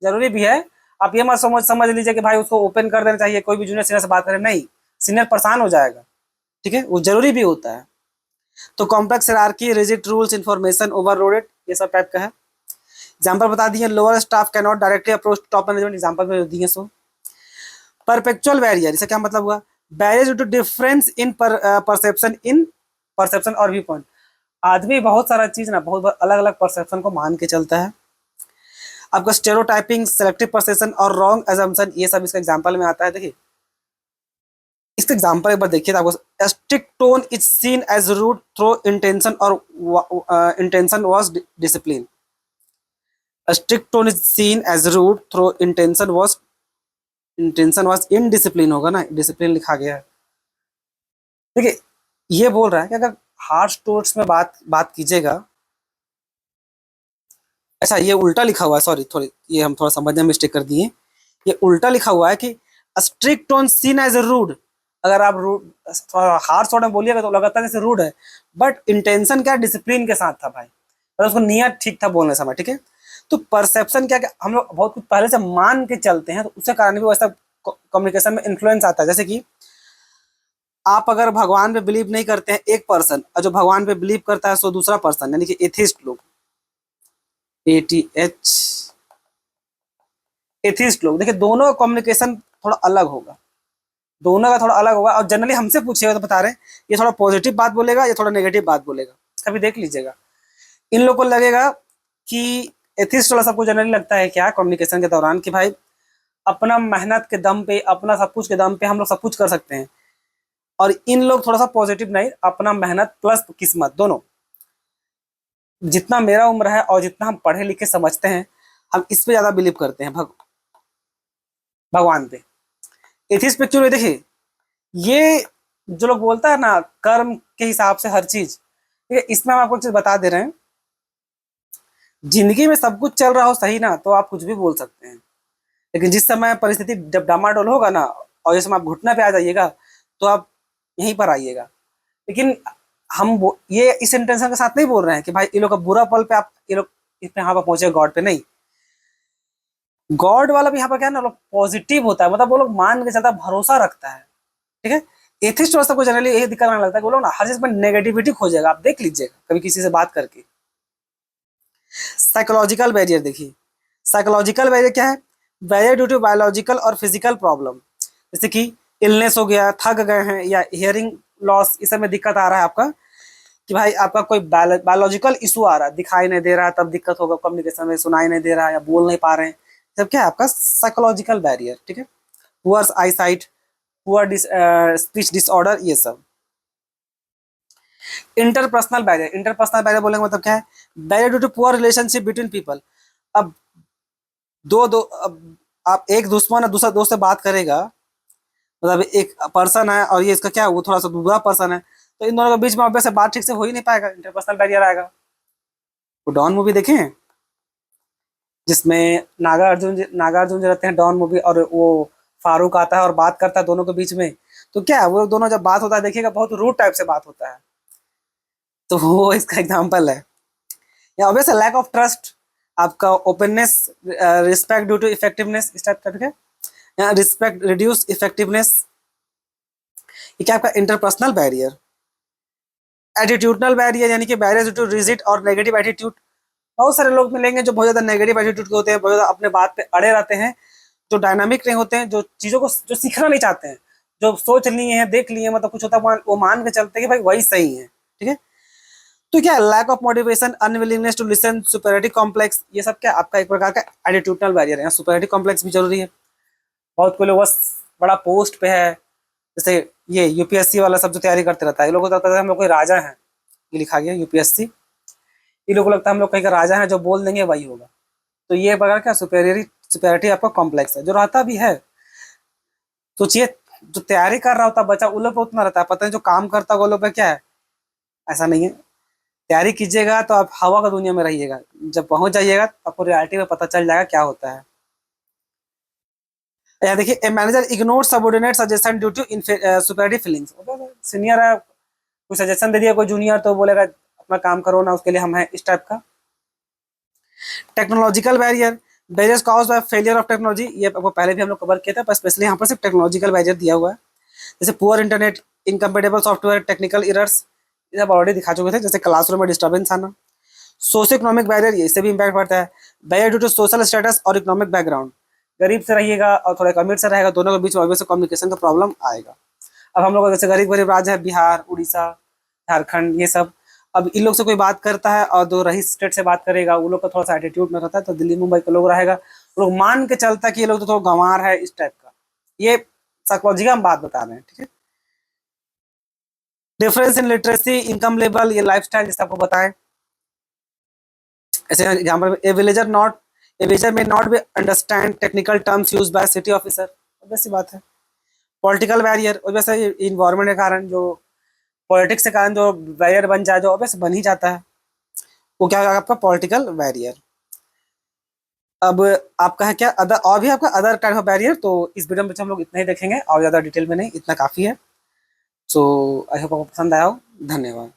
जरूरी भी है। आप ये मत समझ समझ लीजिए कि भाई उसको ओपन कर देना चाहिए, कोई भी जूनियर सीनियर से बात करे, नहीं, सीनियर परेशान हो जाएगा, ठीक है, वो जरूरी भी होता है। तो complex hierarchy, rigid rules, information overloaded, ये सब टाइप का है। एग्जांपल बता दिए, lower staff can not directly approach top management, example में दिए सो। परपेचुअल बैरियर, इसका क्या मतलब हुआ? Barrier due to difference in perception और व्यू पॉइंट। आदमी बहुत सारा चीज ना बहुत अलग अलग परसेप्शन को मान के चलता है। आपका स्टेरियोटाइपिंग, सेलेक्टिव परसेप्शन और रॉन्ग अजम्पशन, ये सब इसका एग्जांपल में आता है। देखिए इसका एग्जांपल एक बार देखिए तो आपको, strict tone is seen as rude through intention और intention was discipline. Strict tone is seen as rude through intention was indiscipline, होगा ना, डिसिप्लिन लिखा गया है। देखिए ये बोल रहा है कि अगर हार्श टोन्स में बात कीजिएगा, अच्छा ये उल्टा लिखा हुआ है, सॉरी थोड़ी ये हम थोड़ा समझने में मिस्टेक कर दिए, ये उल्टा लिखा हुआ है कि strict tone seen as rude. अगर आप रूड थोड़ा हार्श टोन में बोलिएगा तो लगता है जैसे रूड है, बट इंटेंशन क्या डिसिप्लिन के साथ था भाई, मतलब उसको नियत ठीक था बोलने समय, ठीक है। तो परसेप्शन क्या कि हम लोग बहुत कुछ पहले से मान के चलते हैं, तो उसके कारण भी वैसा कम्युनिकेशन में इन्फ्लुएंस आता है। जैसे कि आप अगर भगवान पे बिलीव नहीं करते हैं एक पर्सन, और जो भगवान पे बिलीव करता है सो दूसरा पर्सन, यानी कि एथिस्ट लोग, ATH एथिस्ट लोग, देखिए दोनों का कम्युनिकेशन थोड़ा अलग होगा, दोनों का थोड़ा अलग होगा। और जनरली हमसे पूछिएगा तो बता रहे हैं ये थोड़ा पॉजिटिव बात बोलेगा, ये थोड़ा नेगेटिव बात बोलेगा, कभी देख लीजिएगा। इन लोगों को लगेगा कि एथिस्ट वाला सबको जनरली लगता है क्या कम्युनिकेशन के दौरान कि भाई अपना मेहनत के दम पे, अपना सब कुछ के दम पे हम लोग सब कुछ कर सकते हैं। और इन लोग थोड़ा सा पॉजिटिव नहीं, अपना मेहनत प्लस किस्मत दोनों, जितना मेरा उम्र है और जितना हम पढ़े लिखे समझते हैं, हम इस पे ज्यादा बिलीव करते हैं भगवान पे। एथिस्ट पिक्चर में देखिए ये जो लोग बोलता है ना कर्म के हिसाब से हर चीज, ठीक है, इसमें हम आपको चीज बता दे रहे हैं। जिंदगी में सब कुछ चल रहा हो सही ना, तो आप कुछ भी बोल सकते हैं, लेकिन जिस समय परिस्थिति जब डामाडोल होगा ना, और जिस समय आप घुटने पे आ जाइएगा, तो आप यहीं पर आइएगा। लेकिन ये इस इंटेंशन के साथ नहीं बोल रहे हैं कि भाई ये लोग का बुरा पल पे आप ये लोग इतने यहाँ पर पहुंचे गॉड पे, नहीं। गॉड वाला भी यहाँ पर क्या है ना, पॉजिटिव होता है, मतलब वो लोग मान के चलता, भरोसा रखता है, ठीक है। एथिस्ट वास्तव को जनरली यही दिक्कत आने लगता है कि वो लोग ना हर चीज में नेगेटिविटी खोजेगा, आप देख लीजिएगा कभी किसी से बात करके। साइकोलॉजिकल बैरियर देखिए, साइकोलॉजिकल बैरियर क्या है? बैरियर ड्यू टू बायोलॉजिकल और फिजिकल प्रॉब्लम, जैसे कि इलनेस हो गया, थक गए हैं, या हियरिंग लॉस, इस सब में दिक्कत आ रहा है आपका, कि भाई आपका कोई बायोलॉजिकल इशू आ रहा है, दिखाई नहीं दे रहा है, तब दिक्कत होगा कम्युनिकेशन में, सुनाई नहीं दे रहा है या बोल नहीं पा रहे हैं, सब क्या है आपका साइकोलॉजिकल बैरियर, ठीक है। पुअर आई साइट, पुअर स्पीच डिसऑर्डर, ये सब। इंटरपर्सनल बैरियर, इंटरपर्सनल बैरियर बोलेंगे मतलब क्या है? Barrier due to poor relationship between people. अब अब आप एक दुश्मन है दूसरा दोस्त से बात करेगा, मतलब एक पर्सन है और ये इसका क्या है, वो थोड़ा सा बुरा पर्सन है, तो इन दोनों के बीच में ऑब्वियस से बात ठीक से हो ही नहीं पाएगा, इंटरपर्सनल बैरियर आएगा। वो डॉन मूवी देखे हैं, जिसमें नागार्जुन जो रहते हैं डॉन मूवी, और वो फारूक आता है और बात करता है दोनों के बीच में, तो क्या है, वो दोनों जब बात होता है देखिएगा, बहुत रूड टाइप से बात होता है, तो वो इसका एग्जाम्पल है। या ऑब्वियस लैक ऑफ ट्रस्ट, आपका openness, respect due to effectiveness, इस टाइप करके, या रिस्पेक्ट रिड्यूस इफेक्टिवनेस, ये क्या आपका इंटरपर्सनल बैरियर। एटीट्यूडनल बैरियर, यानी कि बैरियर ड्यू टू रिजिड और नेगेटिव एटीट्यूड। बहुत सारे लोग मिलेंगे जो बहुत ज्यादा नेगेटिव एटीट्यूड के होते हैं, बहुत ज्यादा अपने बात पे अड़े रहते हैं, जो डायनामिक नहीं होते हैं, जो चीजों को जो सीखना नहीं चाहते हैं, जो सोच लिए हैं, देख लिए हैं, मतलब कुछ होता है वो मान के चलते हैं कि भाई वही सही है, ठीक है। तो क्या lack of motivation, unwillingness to listen, superiority complex, ये सब क्या आपका एक प्रकार का एटीट्यूडनल बैरियर है। सुपेरिटी कॉम्प्लेक्स भी जरूरी है। बहुत कोई लोग बस बड़ा पोस्ट पे है, जैसे ये यूपीएससी वाला सब जो तैयारी करते रहता है, ये लोग को लगता है हम लोग कोई राजा हैं, ये लिखा गया यूपीएससी, ये लोग को लगता है हम लोग कहीं का राजा हैं, जो बोल देंगे वही होगा। तो ये प्रकार का सुपेरिटी आपका कॉम्प्लेक्स है, जो रहता भी है। सोचिए, जो तैयारी कर रहा होता बच्चा, उन लोग पे उतना रहता है, पता नहीं जो काम करता है वो लोग पे क्या है, ऐसा नहीं है। तैयारी कीजिएगा तो आप हवा का दुनिया में रहिएगा, जब पहुंच जाइएगा तो आपको रियलिटी में पता चल जाएगा क्या होता है। यहाँ देखिए, a manager ignore subordinate suggestion due to superiority feelings. Senior है, कोई सजेशन दे दिया कोई जूनियर, तो बोलेगा अपना काम करो ना, उसके लिए हम हैं, इस टाइप का। Technological barrier, barriers caused by failure of technology, ये आपको पहले भी हम लोग कवर किया था, पर स्पेशली यहाँ पर सिर्फ टेक्नोलॉजिकल बैरियर दिया हुआ है, जैसे poor internet, incompatible software, technical errors, ये सब ऑलरेडी दिखा चुके थे, जैसे क्लासरूम में डिस्टर्बेंस आना। सोशो इकोनॉमिक बैरियर, इससे भी इम्पैक्ट पड़ता है। Barrier due to social status और इकोनॉमिक बैकग्राउंड, गरीब से रहिएगा और थोड़ा अमीर से रहेगा, दोनों के बीच में ऑब्वियसली कम्युनिकेशन का प्रॉब्लम आएगा। अब हम लोग जैसे गरीब गरीब राज्य है, बिहार, उड़ीसा, झारखंड, ये सब, अब इन लोग से कोई बात करता है और दो रही स्टेट से बात करेगा, वो लोग का थोड़ा सा एटीट्यूड में रहता है, तो दिल्ली मुंबई के लोग रहेगा, वो लोग मान के चलता है कि ये लोग तो थोड़ा गंवार है, इस टाइप का। ये साइकोलॉजी का हम बात बता रहे हैं, ठीक है। Difference in literacy, income level, ये लाइफस्टाइल जैसे आपको बताएं, ऐसे एग्जाम्पल, ए विलेजर में not be understand technical terms use by city officer, वैसी बात है। पॉलिटिकल बैरियर, वैसे इन्वायरमेंट के कारण, जो पॉलिटिक्स के कारण जो बैरियर बन जाए, जो वैसे बन ही जाता है, वो क्या है आपका पॉलिटिकल बैरियर। अब आपका है क्या अदर, और भी आपका अदर टाइप ऑफ बैरियर, तो इस वीडियो में हम लोग इतना ही देखेंगे, और ज़्यादा डिटेल में नहीं, इतना काफ़ी है। सो आई होप आपको पसंद आया हो। धन्यवाद।